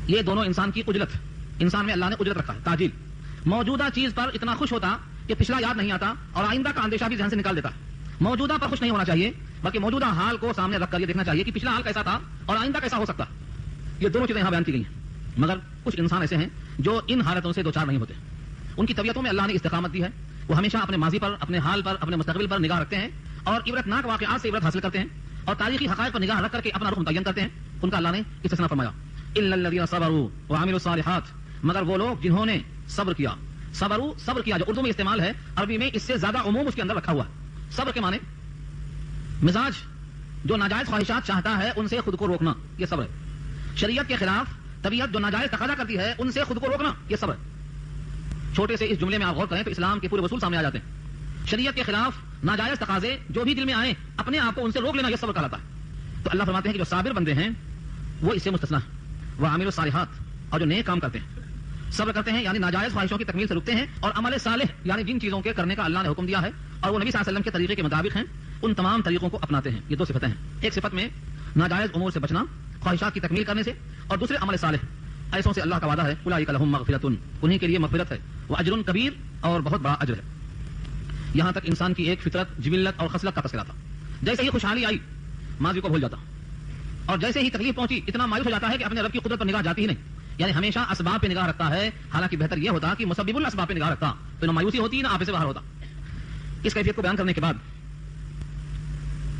یہ دونوں انسان کی اجلت، انسان میں اللہ نے اجلت رکھا ہے، تاجیل. موجودہ چیز پر اتنا خوش ہوتا کہ پچھلا یاد نہیں آتا اور آئندہ کا اندیشہ بھی ذہن سے نکال دیتا. موجودہ پر خوش نہیں ہونا چاہیے بلکہ موجودہ حال کو سامنے رکھ کر یہ دیکھنا چاہیے کہ پچھلا حال کیسا تھا اور آئندہ کیسا ہو سکتا. یہ دونوں چیزیں یہاں بیان کی گئی ہیں. مگر کچھ انسان ایسے ہیں جو ان حالتوں سے دوچار نہیں ہوتے. ان کی طبیعتوں میں اللہ نے استقامت دی ہے، وہ ہمیشہ اپنے ماضی پر، اپنے حال پر، اپنے مستقبل پر نگاہ رکھتے ہیں اور عبرتناک واقعات سے عبرت حاصل کرتے ہیں اور تاریخی حقائق پر نگاہ رکھ کر کے اپنا رخ متعین کرتے ہیں. ان کا اللہ نے استثناء فرمایا الا الذين صبروا وعملوا الصالحات، مگر وہ لوگ جنہوں نے صبر کیا. صبر کیا جو اردو میں استعمال ہے، عربی میں اس سے زیادہ عموم اس کے اندر رکھا ہوا ہے. صبر کے معنی مزاج جو ناجائز خواہشات چاہتا ہے ان سے خود کو روکنا، یہ صبر ہے. شریعت کے خلاف طبیعت جو ناجائز تقاضا کرتی ہے ان سے خود کو روکنا، یہ صبر ہے. چھوٹے سے اس جملے میں آپ غور کریں تو اسلام کے پورے اصول سامنے آ جاتے ہیں. شریعت کے خلاف ناجائز تقاضے جو بھی دل میں آئیں اپنے آپ کو ان سے روک لینا، یہ صبر کہلاتا ہے. تو اللہ فرماتے ہیں کہ جو صابر بندے ہیں وہ اس سے مستثنا ہیں. وہ عامل الصالحات، اور جو نیک کام کرتے ہیں، صبر کرتے ہیں، یعنی ناجائز خواہشوں کی تکمیل سے رکتے ہیں، اور عمل صالح یعنی جن چیزوں کے کرنے کا اللہ نے حکم دیا ہے اور وہ نبی صلی اللہ علیہ وسلم کے طریقے کے مطابق ہیں، ان تمام طریقوں کو اپناتے ہیں. یہ دو صفتیں ہیں، ایک صفت میں ناجائز امور سے بچنا، خواہشات کی تکمیل کرنے سے، اور دوسرے عمل صالح. ایسوں سے اللہ کا وعدہ ہے اولئک لہم مغفرۃ، انہیں کے لیے مغفرت ہے، واجر کبیر، اور بہت بڑا اجر ہے. یہاں تک انسان کی ایک فطرت، جبلت اور خصلت کا تذکرہ تھا. جیسے ہی خوشحالی آئی ماضی کو بھول جاتا، اور جیسے ہی تکلیف پہنچی اتنا مایوس ہو جاتا ہے کہ اپنے رب کی قدرت پر نگاہ جاتی ہی نہیں. یعنی ہمیشہ اسباب پہ نگاہ رکھتا ہے، حالانکہ بہتر یہ ہوتا کہ مسبب الاسباب پہ نگاہ رکھتا تو نہ مایوسی ہوتی نہ آپے سے باہر ہوتا. اس کیفیت کو بیان کرنے کے بعد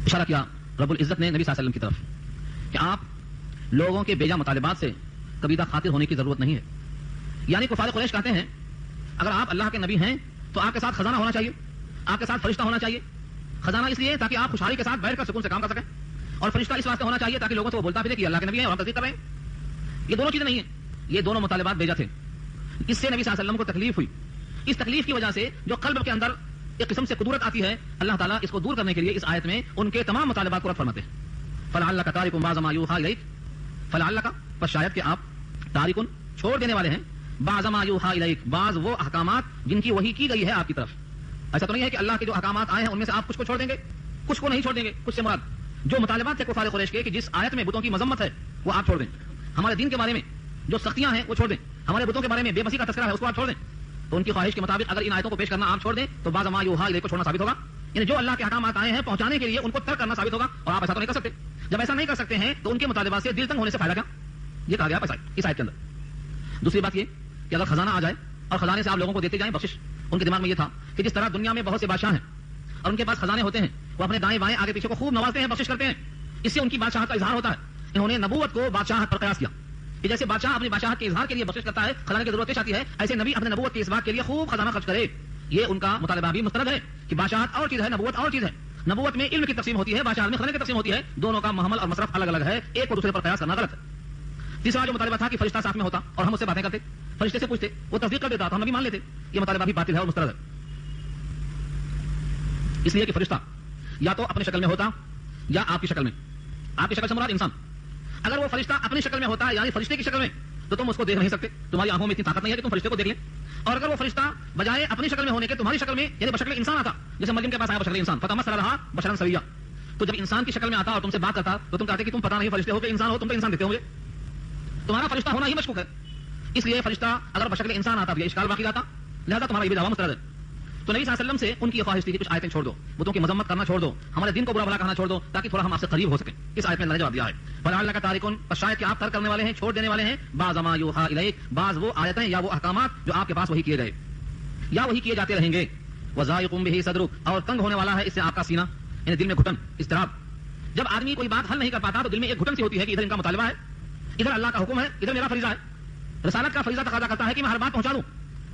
اشارہ کیا رب العزت نے نبی صلی اللہ علیہ وسلم کی طرف کہ آپ لوگوں کے بیجا مطالبات سے کبھی خاطر ہونے کی ضرورت نہیں ہے. یعنی کفار قریش کہتے ہیں اگر آپ اللہ کے نبی ہیں تو آپ کے ساتھ خزانہ ہونا چاہیے، آپ کے ساتھ فرشتہ ہونا چاہیے. خزانہ اس لیے تاکہ آپ خوشحالی کے ساتھ بیٹھ کر سکون سے کام کر سکیں، اور فرشتہ اس واسطے ہونا چاہیے تاکہ لوگوں سے وہ بولتا پھرے کہ اللہ کے نبی ہیں اور ہم تصدیق کر رہے ہیں. یہ دونوں چیزیں نہیں ہیں، یہ دونوں مطالبات بیجا تھے. اس سے نبی صلی اللہ علیہ وسلم کو تکلیف ہوئی. اس تکلیف کی وجہ سے جو قلب کے اندر ایک قسم سے قدورت آتی ہے، اللہ تعالیٰ اس کو دور کرنے کے لیے اس آیت میں ان کے تمام مطالبات کو رد فرماتے ہیں. فلعلک تارک بعض ما یوحی الیک، فلعلک پس شاید کہ آپ تارکن چھوڑ دینے والے ہیں بعض ما یوحی الیک، بعض وہ احکامات جن کی وحی کی گئی ہے آپ کی طرف. ایسا تو نہیں ہے کہ اللہ کے جو احکامات آئے ہیں ان میں سے آپ کچھ کو چھوڑ دیں گے، کچھ کو نہیں چھوڑ دیں گے. کچھ سے مراد جو مطالبات تھے کفار قریش کے کہ جس آیت میں بتوں کی مذمت ہے وہ آپ چھوڑ دیں، ہمارے دین کے بارے میں جو سختیاں ہیں وہ چھوڑ دیں، ہمارے بتوں کے بارے میں بے بسی کا تذکرہ ہے اس کو آپ چھوڑ دیں. تو ان کی خواہش کے مطابق اگر ان آیتوں کو پیش کرنا آپ چھوڑ دیں تو بعض ما یوحی الیک کو چھوڑنا ثابت ہوگا. یعنی جو اللہ کے احکامات آئے ہیں پہنچانے کے لیے ان کو ترک کرنا ثابت ہوگا، اور آپ ایسا تو نہیں کر سکتے. جب ایسا نہیں کر سکتے ہیں تو ان کے مطالبات سے دل تنگ ہونے سے فائدہ کیا؟ یہ کہا گیا اس آیت کے اندر. دوسری بات یہ کہ اگر خزانہ آ جائے اور خزانے سے آپ لوگوں کو دیتے جائیں بخشش، ان کے دماغ میں یہ تھا کہ جس طرح دنیا میں بہت سے بادشاہ ہیں اور ان کے پاس خزانے ہوتے ہیں، وہ اپنے دائیں بائیں آگے پیچھے کو خوب نوازتے ہیں، بخشش کرتے ہیں، اس سے ان کی بادشاہت کا اظہار ہوتا ہے. انہوں نے نبوت کو بادشاہت پر قیاس کیا کہ جیسے بادشاہ اپنی بادشاہت کے اظہار کے لیے بخشش کرتا ہے، خزانے کی ضرورت پیش آتی ہے، ایسے نبی اپنے نبوت کے اس بات کے لیے خوب خزانہ خرچ کرے. یہ ان کا مطالبہ بھی مستند ہے کہ بادشاہت اور چیز ہے، نبوت اور چیز ہے. نبوت میں علم کی تقسیم ہوتی ہے، بادشاہت میں خزانے کی تقسیم ہوتی ہے. دونوں کا محمل اور مصرف الگ الگ ہے، ایک کو دوسرے پر قیاس کرنا غلط ہے. تیسرا جو مطالبہ تھا کہ فرشتہ ساتھ میں ہوتا اور ہم اس سے باتیں کرتے، فرشتے سے پوچھتے، وہ تصدیق کر دیتا تو ہم بھی مان لیتے. یہ مطالبہ بھی باطل ہے اور مسترد ہے، اس لیے کہ فرشتہ یا تو اپنی شکل میں ہوتا یا آپ کی شکل میں. آپ کی شکل سے مراد انسان. اگر وہ فرشتہ اپنی شکل میں ہوتا ہے یعنی فرشتے کی شکل میں تو تم اس کو دیکھ نہیں سکتے، تمہاری آنکھوں میں اتنی طاقت نہیں ہے کہ تم فرشتے کو دیکھ لیں. اور اگر وہ فرشتہ بجائے اپنی شکل میں ہونے کے تمہاری شکل میں یعنی بشکل انسان آتا، جیسے مریم کے پاس آیا بشکل انسان، فتمثل لها بشرا سویا، تو جب انسان کی شکل میں آتا اور تم سے بات کرتا تو تم کہتے کہ تم پتہ نہیں فرشتے ہو کہ انسان ہو، تم تو انسان دیتے ہو مجھے. تمہارا فرشتہ ہونا ہی مشکوک ہے. اس لیے فرشتہ اگر بشکل انسان آتا تو یہ اشکال باقی رہتا، لہذا تمہارا یہ بھی دعویٰ مسترد ہے. تو نبی صلی اللہ علیہ وسلم سے ان کی خواہش تھی کہ کچھ آیتیں چھوڑ دو، بتوں کی مذمت کرنا چھوڑ دو، ہمارے دین کو برا بھلا کہنا چھوڑ دو تاکہ تھوڑا ہم آپ سے قریب ہو سکیں. اس آیت میں اللہ نے جواب دیا ہے فلعلک تارکن، پس شاید کہ آپ ترک کرنے والے ہیں، چھوڑ دینے والے ہیں بعض ما یوحی الیک، بعض وہ آیتیں یا وہ احکامات جو آپ کے پاس وہی کیے گئے یا وہی کیے جاتے رہیں گے. وضائق بہ صدرک، اور تنگ ہونے والا ہے اس سے آپ کا سینہ، یعنی دل میں گھٹن، اضطراب. جب آدمی کوئی بات حل نہیں کر پاتا تو دل میں ایک گھٹن سی ہوتی ہے کہ ادھر ان کا مطالبہ ہے، ادھر اللہ کا حکم ہے، ادھر میرا فریضہ ہے. رسالت کا فریضہ تقاضا کرتا ہے کہ میں ہر بات پہنچا دوں.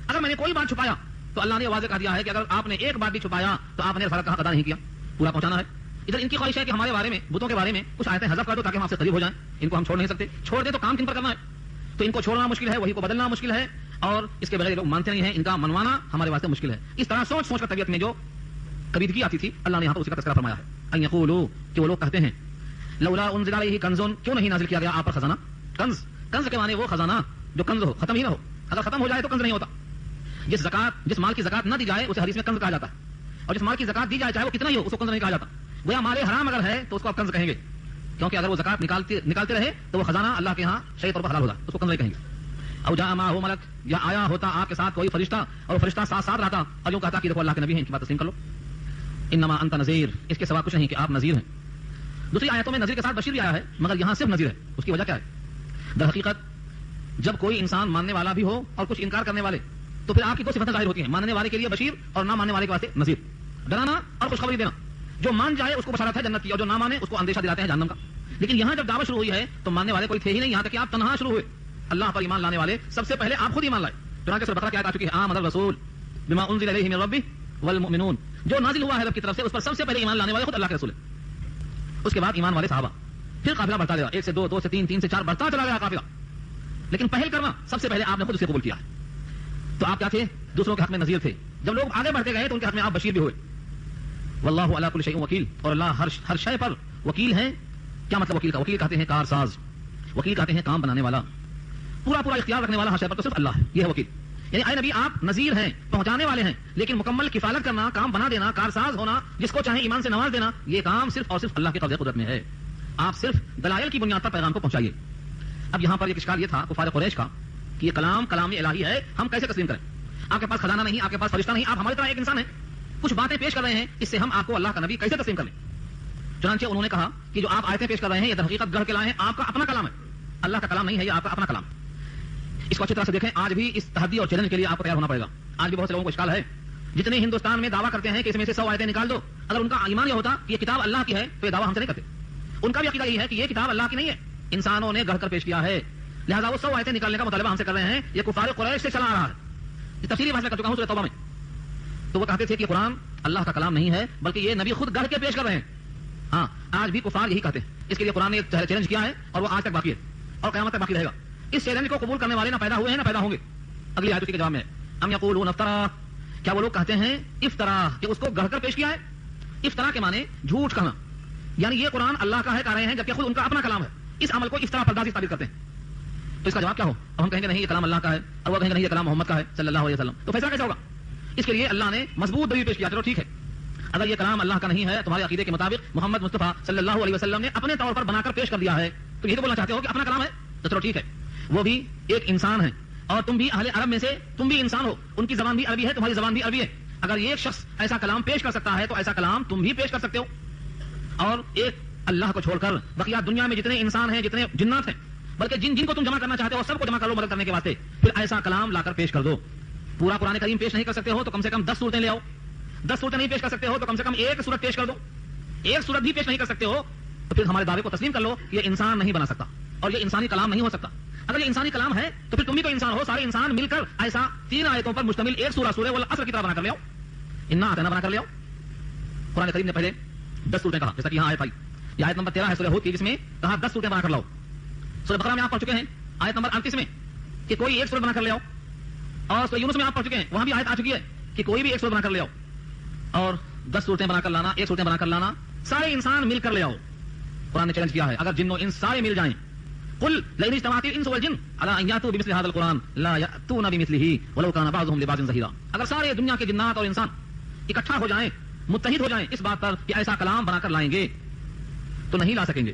اگر میں نے کوئی بات چھپایا تو اللہ نے واضح کر دیا ہے کہ اگر آپ نے ایک بات بھی چھپایا تو آپ نے رسالت کا حق ادا نہیں کیا، پورا پہنچانا ہے. ادھر ان کی خواہش ہے کہ ہمارے بارے میں، بتوں کے بارے میں کچھ آیتیں حذف کر دو تاکہ ہم آپ سے قریب ہو جائیں. ان کو ہم چھوڑ نہیں سکتے، چھوڑ دیں تو کام کن پر کرنا ہے. تو ان کو چھوڑنا مشکل ہے، وہی کو بدلنا مشکل ہے، اور اس کے بغیر لوگ مانتے نہیں ہیں، ان کا منوانا ہمارے واسطے مشکل ہے. اس طرح سوچ سوچ کر طبیعت میں جو کبیدگی آتی تھی اللہ نے یہاں پر اسی کا تذکرہ فرمایا ہے. ان یقولوا، کہ وہ لوگ کہتے ہیں لولا انزل علیہ کنز، کیوں نہیں نازل کیا گیا آپ پر خزانہ. کنز، کنز کے معنی وہ خزانہ جو کنز ہو، ختم ہی نہ ہو. اگر ختم ہو جائے تو کنز نہیں ہوتا. جس مال کی زکات نہ دی جائے اسے حدیث میں کنز کہا جاتا ہے، اور جس مال کی زکات دی جائے چاہے وہ کتنا ہی ہو اس کو کنز نہیں کہا جاتا. گویا مال حرام اگر ہے تو اس کو آپ کنز کہیں گے، کیونکہ اگر وہ زکات نکالتے رہے تو وہ خزانہ اللہ کے ہاں شرعی طور پر حلال ہوتا، اس کو کنز نہیں کہیں گے. او جاء معه ملک، یا آیا ہوتا آپ کے ساتھ کوئی فرشتہ اور فرشتہ ساتھ رہتا اور یوں کہتا کہ دیکھو اللہ کے نبی ہیں، ان کی بات تسلیم کر لو. انما انت نذیر، اس کے سوا کچھ نہیں کہ آپ نذیر ہیں. دوسری آیتوں میں نذیر کے ساتھ بشیر بھی آیا ہے مگر یہاں صرف نذیر ہے. اس کی وجہ کیا ہے؟ در حقیقت جب کوئی انسان ماننے والا بھی ہو اور کچھ انکار کرنے والے تو پھر آپ کی دو صفتیں ظاہر ہوتی ہیں، ماننے والے کے لیے بشیر اور نہ ماننے والے کے واسطے نذیر. ڈرانا اور خوشخبری دینا. جو مان جائے اس کو بشارت ہے جنت کی، اور جو نہ مانے اس کو اندیشہ دلاتے ہیں جہنم کا. لیکن یہاں جب دعوت شروع ہوئی ہے تو ماننے والے کوئی تھے ہی نہیں، یہاں تک کہ آپ تنہا شروع ہوئے. اللہ پر ایمان لانے والے سب سے پہلے آپ خود ایمان لائے. چنانچہ سورہ بقرہ کی آیت آ چکی ہے آمن الرسول بما انزل الیہ من ربہ والمؤمنون، جو نازل ہوا ہے رب کی طرف سے اس پر سب سے پہلے ایمان لانے والے خود اللہ کے رسول ہیں. اس کے بعد ایمان والے صحابہ، پھر قافلہ بڑھتا گیا، 1 سے 2، 2 سے 3، 3 سے 4 بڑھتا چلا گیا قافلہ. لیکن پہل کرنا سب سے پہلے آپ نے خود اسے قبول کیا ہے. تو آپ کیا تھے؟ دوسروں کے حق میں نذیر تھے. جب لوگ آگے بڑھتے گئے تو ان کے حق میں آپ بشیر بھی ہوئے. واللہ علی کل شیء وکیل، اور اللہ ہر شے پر وکیل ہے. کیا مطلب وکیل کا؟ وکیل کہتے ہیں کارساز، وکیل کہتے ہیں کام بنانے والا، پورا اختیار رکھنے والا ہر شے پر تو صرف اللہ ہے. یہ ہے وکیل. یعنی اے نبی آپ نذیر ہیں، پہنچانے والے ہیں، لیکن مکمل کفالت کرنا، کام بنا دینا، کارساز ہونا، جس کو چاہے ایمان سے نواز دینا، یہ کام صرف اور صرف اللہ کے قبضہ قدرت میں ہے. آپ صرف دلائل کی بنیاد پر پیغام کو پہنچائیے. اب یہاں پر ایک اشکال یہ تھا کفار قریش کا کہ یہ کلام الہی ہے، ہم کیسے تسلیم کریں؟ آپ کے پاس خزانہ نہیں، آپ کے پاس فرشتہ نہیں، آپ ہماری طرح ایک انسان ہیں، کچھ باتیں پیش کر رہے ہیں، اس سے ہم آپ کو اللہ کا نبی کیسے تسلیم کر لیں؟ چنانچہ انہوں نے کہا کہ جو آپ آیتیں پیش کر رہے ہیں یہ در حقیقت گڑھ کے لائے ہیں، آپ کا اپنا کلام ہے، اللہ کا کلام نہیں ہے، یہ آپ کا اپنا کلام. اس کو اچھی طرح سے دیکھیں. آج بھی اس تحدی اور چیلنج کے لیے آپ کو تیار ہونا پڑے گا. آج بھی بہت سے لوگوں کو اشکال ہے، جتنے ہندوستان میں دعویٰ کرتے ہیں کہ اس میں سے 100 آیتیں نکال دو، اگر ان کا ایمان یہ ہوتا کہ یہ کتاب اللہ کی ہے تو یہ دعویٰ ہم سے نہیں کرتے. ان کا بھی عقیدہ یہ ہے کہ یہ کتاب اللہ کی نہیں ہے، انسانوں نے گڑھ کر پیش کیا ہے. لہٰذا وہ 100 آیتیں نکالنے کا مطالبہ ہم سے کر رہے ہیں. یہ کفار قریش سے چلا آ رہا ہے. یہ تفصیلی فیصلہ کر چکا ہوں سورہ توبہ میں. تو وہ کہتے تھے کہ قرآن اللہ کا کلام نہیں ہے بلکہ یہ نبی خود گڑھ کے پیش کر رہے ہیں. ہاں آج بھی کفار یہی کہتے ہیں. اس کے لیے قرآن نے ایک چیلنج کیا ہے اور وہ آج تک باقی ہے اور قیامت تک باقی رہے گا. اس چیلنج کو قبول کرنے والے نہ پیدا ہوئے ہیں نہ پیدا ہوں گے. اگلی آیت کے جواب میں ام یقولون افترا, کیا وہ لوگ کہتے ہیں افطرا کہ اس کو گڑھ کر پیش کیا ہے. افطرا کے معنی جھوٹ کہنا, یعنی یہ قرآن اللہ کا ہے کہہ رہے ہیں جبکہ خود ان کا اپنا کلام ہے. اس عمل کو افطرا پردازی ثابت کرتے ہیں. تو اس کا جواب کیا ہو؟ اب ہم کہیں گے نہیں یہ کلام اللہ کا ہے اور وہ کہیں گے نہیں یہ کلام محمد کا ہے صلی اللہ علیہ وسلم. تو فیصلہ کیسے ہوگا؟ اس کے لیے اللہ نے مضبوط دلیل پیش کیا. چلو ٹھیک ہے, اگر یہ کلام اللہ کا نہیں ہے تمہارے عقیدے کے مطابق محمد مصطفیٰ صلی اللہ علیہ وسلم نے اپنے طور پر بنا کر پیش کر دیا ہے, تو یہ تو بولنا چاہتے ہو کہ اپنا کلام ہے. تو چلو ٹھیک ہے, وہ بھی ایک انسان ہے اور تم بھی اہل عرب میں سے تم بھی انسان ہو. ان کی زبان بھی عربی ہے, تمہاری زبان بھی عربی ہے. اگر ایک شخص ایسا کلام پیش کر سکتا ہے تو ایسا کلام تم بھی پیش کر سکتے ہو. اور ایک اللہ کو چھوڑ کر بقیہ دنیا میں جتنے انسان ہیں, جتنے جنات ہیں, بلکہ جن کو تم جمع کرنا چاہتے ہو سب کو جمع کر لو مدد کرنے کے واسطے. پھر ایسا کلام لا کر پیش کر دو. پورا قرآن کریم پیش نہیں کر سکتے ہو تو کم سے کم 10 صورتیں لے آؤ. 10 صورتیں نہیں پیش کر سکتے ہو تو کم سے کم ایک صورت پیش کر دو. ایک صورت بھی پیش نہیں کر سکتے ہو تو پھر ہمارے دعوے کو تسلیم کر لو. یہ انسان نہیں بنا سکتا اور یہ انسانی کلام نہیں ہو سکتا. اگر یہ انسانی کلام ہے تو پھر تم بھی تو انسان ہو. سارے انسان مل کر ایسا 3 آیتوں پر مشتمل ایک سورہ والعصر کی طرح بنا کر لے آؤ. انا اعطینا بنا کر لے آؤ. قرآن کریم نے پہلے 10 صورتیں کہا, جیسا کہ یہاں آیت آئی. یہ آیت نمبر 13 ہے سورہ ہود کی, جس میں کہا 10 صورتیں بنا کر لاؤ. سورہ بقرہ میں آپ پڑھ چکے ہیں آیت نمبر 38 میں کہ کوئی ایک سورت بنا کر لے آؤ. اور سورہ یونس میں آپ پڑھ چکے ہیں, وہاں بھی آیت آ چکی ہے کہ کوئی بھی ایک سورت بنا کر لے آؤ. اور 10 صورتیں بنا کر لانا, ایک صورتیں بنا کر لانا, سارے انسان مل کر لے آؤ. قرآن نے چیلنج کیا ہے اگر جن و انس سارے مل جائیں, قل لئن اجتمعت الانس والجن على ان یاتوا بمثل هذا القرآن لا یاتون بمثله ولو كان بعضهم لبعض ظهیرا. اگر سارے دنیا کے جنات اور انسان اکٹھا ہو جائیں, متحد ہو جائیں اس بات پر کہ ایسا کلام بنا کر لائیں گے تو نہیں لا سکیں گے.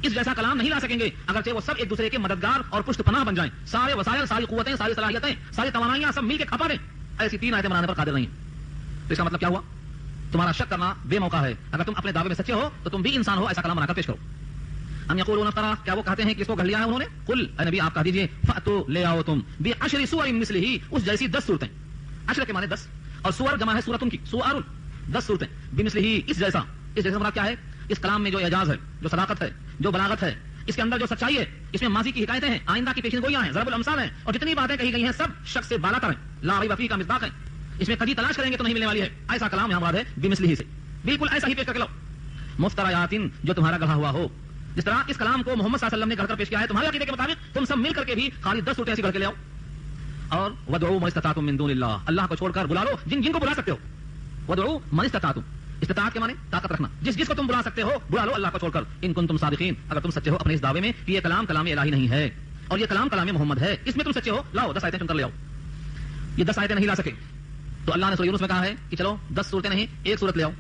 اس جیسا کلام نہیں لا سکیں گے اگرچہ وہ سب ایک دوسرے کے مددگار اور پشت پناہ بن جائیں. سارے وسائل, ساری قوتیں, ساری صلاحیتیں, ساری توانائیاں سب مل کے کھپا دیں, ایسی 3 آیتیں بنانے پر قادر نہیں. تو اس کا مطلب کیا ہوا؟ تمہارا شک کرنا بے موقع ہے. اگر تم اپنے دعوے میں سچے ہو تو تم بھی انسان ہو, ایسا کلام بنا کر پیش کرو. ہم یقولون افترا, کیا وہ کہتے ہیں کہ اس کو گھڑ لیا ہے انہوں نے. قل اے نبی آپ کہہ دیجئے فاتو لے آؤ تم بعشر سور مثلہ, اس جیسی 10 صورتیں. عشر کے معنی 10 اور سور جمع ہے سورۃ کی, سور 10 صورتیں بمثلہ اس جیسا. اس جیسا مراد کیا ہے؟ اس کلام میں جو اعجاز ہے, جو صداقت ہے, جو بلاغت ہے, اس کے اندر جو سچائی ہے, اس میں ماضی کی حکایتیں ہیں, آئندہ کی پیشین گوئیاں ہیں, ضرب الامثال ہیں, اور جتنی باتیں کہی گئی ہیں سب شک سے بالا تر ہیں. لا ریب فیہ کا مصداق ہے. اس میں کبھی تلاش کریں گے تو نہیں ملنے والی ہے. ایسا کلام یہاں مراد ہے بمثلہ سے, بالکل ایسا ہی پیش کر کے لاؤ. مفتریات, جو تمہارا گڑھا ہوا ہو. جس طرح اس کلام کو محمد صلی اللہ علیہ وسلم نے گھڑ کر پیش کیا ہے تمہارے عقیدے کے مطابق, تم سب مل کر کے بھی خالی 10 صورتیں ایسی گھڑ کے لے آؤ. اور ودعوا من استطعتم من دون اللہ, اللہ کو چھوڑ کر بلا لو جن کو بلا سکتے ہو. ودعوا من استطعتم, استطاعت کے معنی طاقت رکھنا, جس کو تم بلا سکتے ہو بلا لو اللہ کو چھوڑ کر. ان کنتم صادقین, اگر تم سچے ہو اپنے اس دعوے میں کہ یہ کلام الہی نہیں ہے اور یہ کلام محمد ہے, اس میں تم سچے ہو, لاؤ 10 آیتیں چن کر لے آؤ. یہ 10 آیتیں نہیں لا سکے تو اللہ نے سورہ یونس میں کہا ہے کہ چلو 10 صورتیں نہیں, ایک صورت لے آؤ.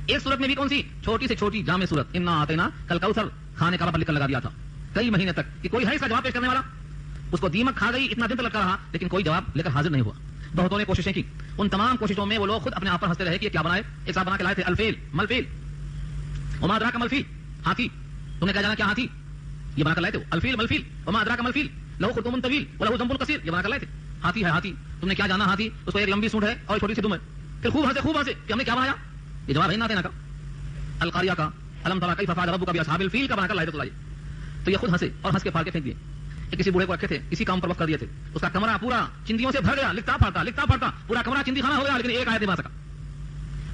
ایک صورت میں بھی کون سی؟ چھوٹی سے چھوٹی جامع صورت, انا اعطینا کل کوثر, کھانے کا لکھ کر لگا دیا تھا کئی مہینے تک کہ کوئی ہے اس کا جواب پیش کرنے والا. اس کو دیمک کھا گئی, اتنا دن تک لگتا رہا لیکن کوئی جواب لے کر حاضر نہیں ہوا. بہتوں نے کوششیں کی, ان تمام کوششوں میں وہ لوگ خود اپنے آپ پر ہنستے رہے کہ یہ کیا بنائے. ایک صاحب بنا کے لائے تھے الفیل ملفیل, وما ادراک ملفیل, ہاتھی. تم نے کیا جانا کیا ہاتھی, یہ بنا کر لائے تھے الفیل ملفیل, وما ادراک ملفیل لہو خرطوم طویل ولہو ذنب کثیر, یہ بنا کر لائے تھے. ہاتھی ہے ہاتھی, تم نے کیا جانا ہاتھی, اس کو ایک لمبی سونڈ ہے اور چھوٹی سی دم ہے. پھر خوب ہنسے کہ ہم نے کیا بنایا. یہ جواب ہے نہ دینا کا القاریہ کا الم تری کیف فعل ربک باصحاب الفیل کا بنا کر لائے تھے. تو یہ خود ہنسے اور ہنس کے پھاڑ کے پھینک دیے. کسی بوڑھے کو رکھے تھے, اسی کام پر وقت کر دیے تھے, اس کا کمرہ پورا چندیوں سے بھر گیا, لکھتا پڑھتا پورا کمرہ چندی خانہ ہو گیا, لیکن ایک آیت نہیں بنا سکا.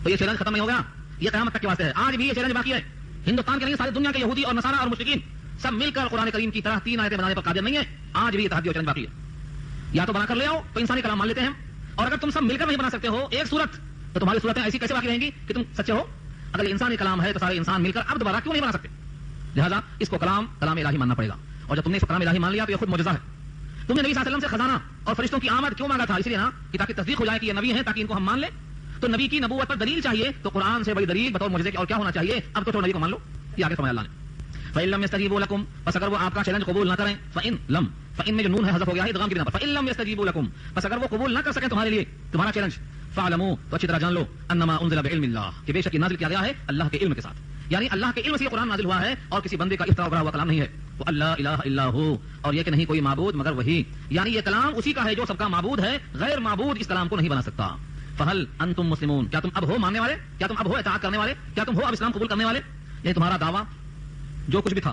تو یہ چیلنج ختم نہیں ہو گیا, یہ قیامت تک کے واسطے ہے. آج بھی یہ چیلنج باقی ہے. ہندوستان کے نہیں ساری دنیا کے یہودی اور نصارا اور مشرکین سب مل کر قرآن کریم کی طرح 3 آیتیں بنانے پر قادر نہیں ہے. آج بھی یہ تحدی اور چیلنج باقی ہے. یا تو بنا کر لے آؤ تو انسانی کلام مان لیتے ہیں, اور اگر تم سب مل کر نہیں بنا سکتے ہو ایک صورت تو تمہاری صورتیں ایسی کیسے باقی رہیں گی کہ تم سچے ہو. اگر انسانی کلام ہے تو سارے انسان مل کر اب دوبارہ کیوں نہیں بنا سکتے. لہذا اس کو کلام الہی ماننا پڑے گا. اور جب تم نے اس کو کلام الہی مان لیا تو یہ خود معجزہ ہے. تم نے نبی صلی اللہ علیہ وسلم سے خزانہ اور فرشتوں کی آمد کیوں مانگا تھا؟ اس لیے نا کہ تاکہ تصدیق ہو جائے کہ یہ نبی ہیں, تاکہ ان کو ہم مان لیں. تو نبی کی نبوت پر دلیل چاہیے, تو قرآن سے بڑی دلیل بطور معجزے کے اور کیا ہونا چاہیے. اب تو نبی کو مان لو. یہ آگے فرمایا اللہ نے فَإِن لَّمْ يَسْتَجِيبُوا لَكُمْ, بس اگر وہ آپ کا چیلنج قبول نہ کریں. فَإِن میں جو نون ہے حذف ہو گیا ہے ادغام کی بنا پر. فَإِن لَّمْ يَسْتَجِيبُوا لَكُمْ, بس اگر وہ قبول نہ کر سکیں تمہارے لیے تمہارا چیلنج. فَاعْلَمُوا, تو اچھی طرح جان لو انما انزل بعلم اللہ, کہ بے شک یہ نازل کیا گیا ہے اللہ کے علم کے ساتھ. یعنی اللہ کے علم سے یہ قرآن نازل ہوا ہے اور کسی بندے کا افترا بڑا ہوا کلام نہیں ہے. وہ اللہ الہ الا ہو, اور یہ کہ نہیں کوئی معبود مگر وہی. یعنی یہ کلام اسی کا ہے جو سب کا معبود ہے, غیر معبود اس کلام کو نہیں بنا سکتا. فہل انتم مسلمون, کیا تم اب ہو ماننے والے, کیا تم اب ہو اطاعت کرنے والے, کیا تم ہو اب اسلام قبول کرنے والے. یہ تمہارا دعویٰ جو کچھ بھی تھا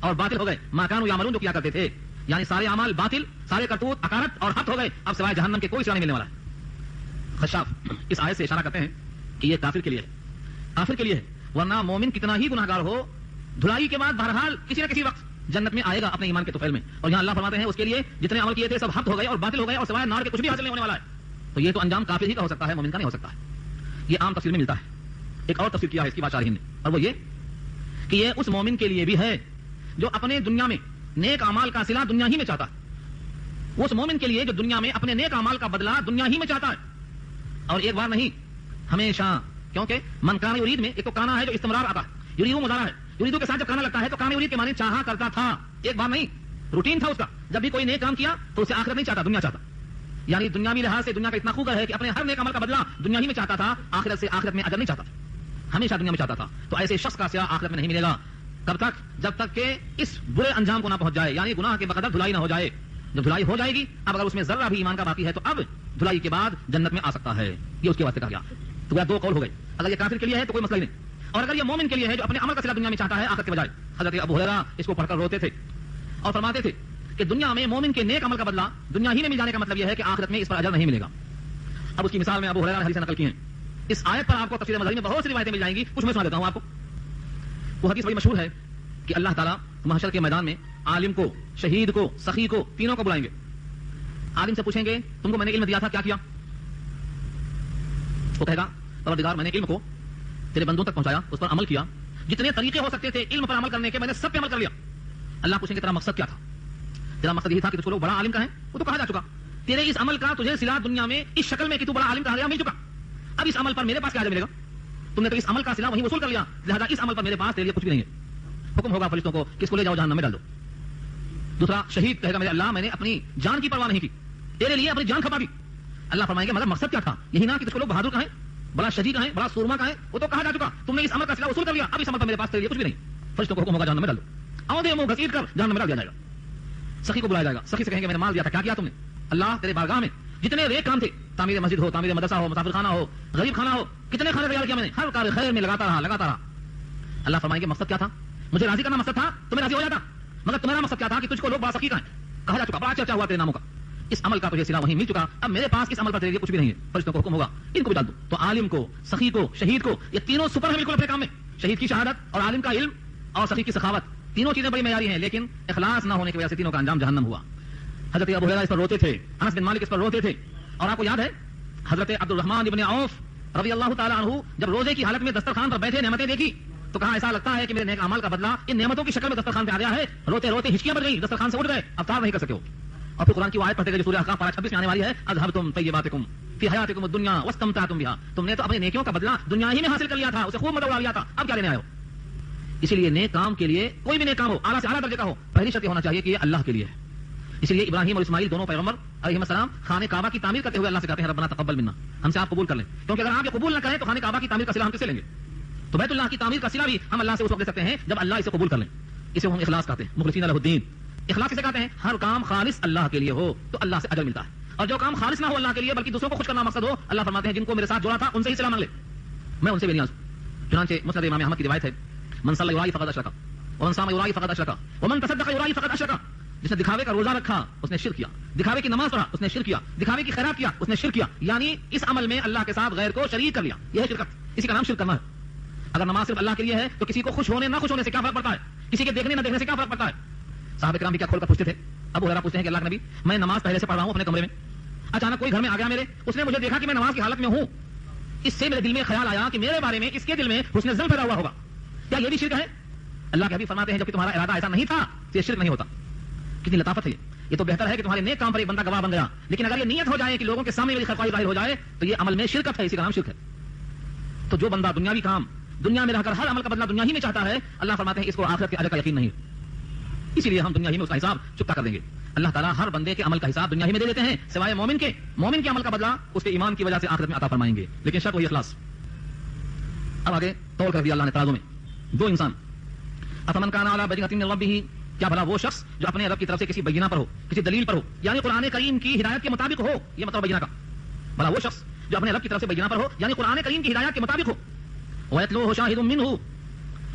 اور باطل ہو گئے ما کانوا یعملون جو کیا کرتے تھے. یعنی سارے اعمال باطل, سارے کرتوت اکارت اور حق ہو گئے, اب سوائے جہنم کے کوئی سوا نہیں ملنے والا ہے. خشاف اس آیت سے اشارہ کرتے ہیں کہ یہ کافر کے لیے ہے, کافر کے لیے ہے. ورنہ مومن کتنا ہی گناہگار ہو, دھلائی کے بعد بہرحال کسی نہ کسی وقت جنت میں آئے گا اپنے ایمان کے طفیل میں. اور یہاں اللہ فرماتے ہیں اس کے لیے جتنے عمل کیے تھے سب حق ہو گئے اور باطل ہو گئے, اور سوائے نار کے کچھ بھی حاصل نہیں ہونے والا ہے. تو یہ تو انجام کافر ہی کا ہو سکتا ہے, مومن کا نہیں ہو سکتا ہے. یہ عام تفسیر میں ملتا ہے. ایک اور تفسیر کیا ہے اس کی بات شارحین نے, اور وہ یہ کہ یہ اس مومن کے لیے بھی ہے جو اپنے دنیا میں نیک اعمال کا صلہ دنیا ہی میں چاہتا ہے. اس مومن کے لیے جو دنیا میں اپنے نیک اعمال کا بدلہ دنیا ہی میں چاہتا ہے, اور ایک بار نہیں ہمیشہ. کیونکہ من کان یرید میں ایک تو کانا ہے جو استمرار آتا ہے, یریدو مضارع ہے, یریدو کے ساتھ جب کانا لگتا ہے تو کان یرید کے معنی چاہا کرتا تھا, ایک بار نہیں, روٹین تھا اس کا. جب بھی کوئی نیک کام کیا تو اسے آخرت نہیں چاہتا, دنیا چاہتا. یعنی دنیاوی لحاظ سے دنیا کا اتنا خوگر ہے کہ اپنے ہر نیک عمل کا بدلہ دنیا ہی میں چاہتا تھا, آخرت سے آخرت میں اجر نہیں چاہتا, ہمیشہ دنیا میں چاہتا تھا. تو ایسے شخص کا سیا آخرت میں نہیں ملے گا. کب تک؟ جب تک کہ اس برے انجام کو نہ پہنچ جائے, یعنی گناہ کے بقدر دھلائی نہ ہو جائے. جب دھلائی ہو جائے گی, اب اگر اس میں ذرہ بھی ایمان کا باقی ہے تو اب دھلائی کے بعد جنت میں آ سکتا ہے. یہ اس کے واسطے کہا گیا. تو دو قول ہو گئے. اگر یہ کافر کے لیے ہے تو کوئی مسئلہ ہی نہیں, اور اگر یہ مومن کے لیے ہے جو اپنے عمل کا صلہ دنیا میں چاہتا ہے آخرت کے بجائے. حضرت ابو ہریرہ اس کو پڑھ کر روتے تھے اور فرماتے تھے کہ دنیا میں مومن کے نیک عمل کا بدلہ دنیا ہی میں مل جانے کا مطلب یہ ہے کہ آخرت میں اس پر اجر نہیں ملے گا. اب اس کی مثال میں ابو ہریرہ نے حدیث نقل کی ہیں. اس آیت پر آپ کو تفسیر مظہری میں بہت سی روایتیں مل جائیں گی, کچھ میں سنا دیتا ہوں آپ کو. وہ حدیث بڑی مشہور ہے کہ اللہ تعالیٰ محشر کے میدان میں عالم کو, شہید کو, سخی کو, تینوں کو بلائیں گے. عالم سے پوچھیں گے تم کو میں نے علم دیا تھا, کیا کیا؟ وہ کہے گا پروردگار میں نے علم کو تیرے بندوں تک پہنچایا, اس پر عمل کیا, جتنے طریقے ہو سکتے تھے علم پر عمل کرنے کے میں نے سب پہ عمل کر لیا. اللہ پوچھیں گے تیرا مقصد کیا تھا؟ تیرا مقصد یہ تھا کہ تجھ کو لوگ بڑا عالم کہیں, وہ تو کہا جا چکا. تیرے اس عمل کا تجھے صلہ دنیا میں اس شکل میں کہ تو بڑا عالم کہا گیا مل چکا. اب اس عمل پر میرے پاس کیا ملے گا؟ تم نے تو اس عمل کا صلہ وہیں وصول کر لیا, لہذا اس عمل پر میرے پاس تیرے لیے کچھ بھی نہیں ہے. حکم ہوگا فرشتوں کو کس کو لے جاؤ جہنم میں ڈال دو. دوسرا شہید کہے گا میرے اللہ میں نے اپنی جان کی پرواہ نہیں کی, تیرے لیے اپنی جان کھپا دی. اللہ فرمائیں گے مگر مقصد کیا تھا؟ یہی نہ کہ تجھ کو لوگ بہادر کہیں, بڑا شہید کہیں, بڑا سورما کہیں, وہ تو کہا جا چکا. تم نے اس عمل کا صلہ وصول کر لیا, اب اس عمل پر میرے پاس تیرے لیے کچھ بھی نہیں. فرشتوں کو حکم ہوگا جہنم میں ڈال دو. آؤ دے منہ گھسیٹ کر جہنم میں ڈال دیا جائے گا. سخی کو بلایا جائے گا. سخی سے کہیں گے میں نے مال دیا تھا, کیا کیا تم نے؟ اللہ تیرے بارگاہ میں جتنے نیک کام تھے, تعمیر مسجد ہو, تعمیر مدرسہ ہو, مسافر خانہ ہو, غریب خانہ ہو, کتنے کھانے تیار کیا میں نے, ہر کار خیر میں لگاتا رہا. اللہ فرمائیں گے مقصد کیا تھا؟ مجھے راضی کرنا مقصد تھا, تمہیں راضی ہو جاتا. مگر تمہارا مقصد کیا تھا کہ تجھ کو لوگ بڑا سخی کہا جا چکا, بڑا چرچا ہوا تیرے ناموں کا. اس عمل کا تجھے صلہ وہیں مل چکا, اب میرے پاس اس عمل پر تیرے لیے کچھ بھی نہیں ہے. فرشتوں کو حکم ہوگا ان کو بھی ڈال دو. تو عالم کو, سخی کو, شہید کو, یہ تینوں سپر ہیں بالکل اپنے کام میں. شہید کی شہادت اور عالم کا علم اور سخی کی سخاوت, تینوں چیزیں بڑی معیاری ہیں, لیکن اخلاص نہ ہونے کی وجہ سے تینوں کا انجام جہنم ہوا. حضرت ابو ہریرہ اس پر روتے تھے, انس بن مالک اس پر روتے تھے. اور آپ کو یاد ہے حضرت عبد الرحمن ابن عوف رضی اللہ تعالیٰ عنہ جب روزے کی حالت میں دسترخوان پر بیٹھے نعمتیں دیکھی تو کہا ایسا لگتا ہے کہ میرے نیک اعمال کا بدلہ ان نعمتوں کی شکل میں دسترخوان پہ آ گیا ہے. روتے روتے ہچکیاں بڑھ گئی, دسترخوان سے اٹھ گئے, افطار نہیں کر سکے. اور پھر قرآن کی آیت پڑھتے گئے جو سورہ احقاف پارہ 26 میں آنے والی ہے, اذهبتم طیباتکم فی حیاتکم الدنیا واستمتعتم بها. تم نے تو اپنے نیکیوں کا بدلہ دنیا ہی میں حاصل کر لیا تھا, اسے خوب مزہ اڑا لیا تھا, اب کیا لینے آئے ہو؟ اسی لیے نیک کام کے لیے کوئی بھی نیک کام ہو, اعلیٰ سے اعلیٰ درجے کا ہو, پہلی شرط ہونا چاہیے کہ یہ اللہ کے لیے ہے. اسی لیے ابراہیم اور اسماعیل دونوں پیغمبر علیہ السلام خانہ کعبہ کی تعمیر کرتے ہوئے اللہ سے کہتے ہیں ربنا تقبل منا, ہم سے آپ قبول کر لیں. کیونکہ اگر آپ یہ قبول نہ کریں تو خانہ کعبہ کی تعمیر کا صلہ ہم کس سے لیں گے؟ تو بیت اللہ کی تعمیر کا صلہ بھی ہم اللہ سے اس وقت لے سکتے ہیں جب اللہ اسے قبول کر لیں. اسے ہم اخلاص کہتے ہیں, مخلصین لہ الدین. اخلاص کسے کہتے ہیں؟ ہر کام خالص اللہ کے لیے ہو تو اللہ سے اجر ملتا ہے, اور جو کام خالص نہ ہو اللہ کے لیے بلکہ دوسروں کو خوش کرنا مقصد ہو, اللہ فرماتے ہیں جن کو میرے ساتھ جوڑا تھا ان سے ہی صلہ مانگ لے, میں ان سے بھی نیاز ہوں. چنانچہ مسند امام احمد کی روایت ہے من صلی یرائی فقد اشرک ومن صام یرائی فقد اشرک ومن تصدق یرائی فقد اشرک. جس نے دکھاوے کا روزہ رکھا اس نے شرک کیا, دکھاوے کی نماز پڑھا اس نے شرک کیا, دکھاوے کی خیرات کیا اس نے شرک کیا. یعنی اس عمل میں اللہ کے ساتھ غیر کو شریک کر لیا, یہ ہے شرکت. اسی کا نام شرک کرنا ہے. اگر نماز صرف اللہ کے لیے ہے تو کسی کو خوش ہونے نہ خوش ہونے سے کیا فرق پڑتا ہے؟ کسی کے دیکھنے نہ دیکھنے سے کیا فرق پڑتا ہے؟ صحابہ کرام بھی کیا کھول کر پوچھتے تھے. ابو ہریرہ پوچھتے ہیں کہ اللہ کے نبی میں نماز پہلے سے پڑھ رہا ہوں اپنے کمرے میں, اچانک کوئی گھر میں آ گیا میرے, اس نے مجھے دیکھا کہ میں نماز کی حالت میں ہوں, اس سے میرے دل میں خیال آیا کہ میرے بارے میں اس کے دل میں حسن ظن پیدا ہوا ہوگا, کیا یہ بھی شرک ہے؟ اللہ کے حبیب فرماتے ہیں جبکہ تمہارا ارادہ ایسا نہیں تھا تو یہ شرک نہیں ہوتا. کتنی لطافت ہے یہ تو بہتر ہے کہ تمہارے نیک کام پر ایک بندہ گواہ بن گیا, لیکن اگر یہ نیت ہو جائے کہ لوگوں کے سامنے میری خیرخواہی ظاہر ہو جائے تو یہ عمل میں شرکت ہے, اسی کا نام شرک ہے. تو جو بندہ دنیاوی کام دنیا میں رہ کر ہر عمل کا بدلہ دنیا ہی میں چاہتا ہے, اللہ فرماتے ہیں اس کو آخرت کے اجر کا یقین نہیں ہے, اسی لیے ہم دنیا ہی میں اس کا حساب چکتا کر دیں گے. اللہ تعالیٰ ہر بندے کے عمل کا حساب دنیا ہی میں دے دیتے ہیں سوائے مومن کے. مومن کے عمل کا بدلہ اس کے ایمان کی وجہ سے آخرت میں عطا فرمائیں گے, لیکن شرط وہی اخلاص. اب آگے توڑ کر دیا اللہ نے ترازو میں دو انسان. افمن کان علی بینۃ من ربہ, کیا بھلا وہ شخص جو اپنے رب کی طرف سے کسی بینہ پر ہو, کسی دلیل پر ہو, یعنی قرآن کریم کی ہدایت کے مطابق ہو, یہ مطلب بینہ کا. بھلا وہ شخص جو اپنے رب کی طرف سے بینہ پر ہو یعنی قرآن کریم کی ہدایت کے مطابق ہو, ویتلوہ شاہد منہ,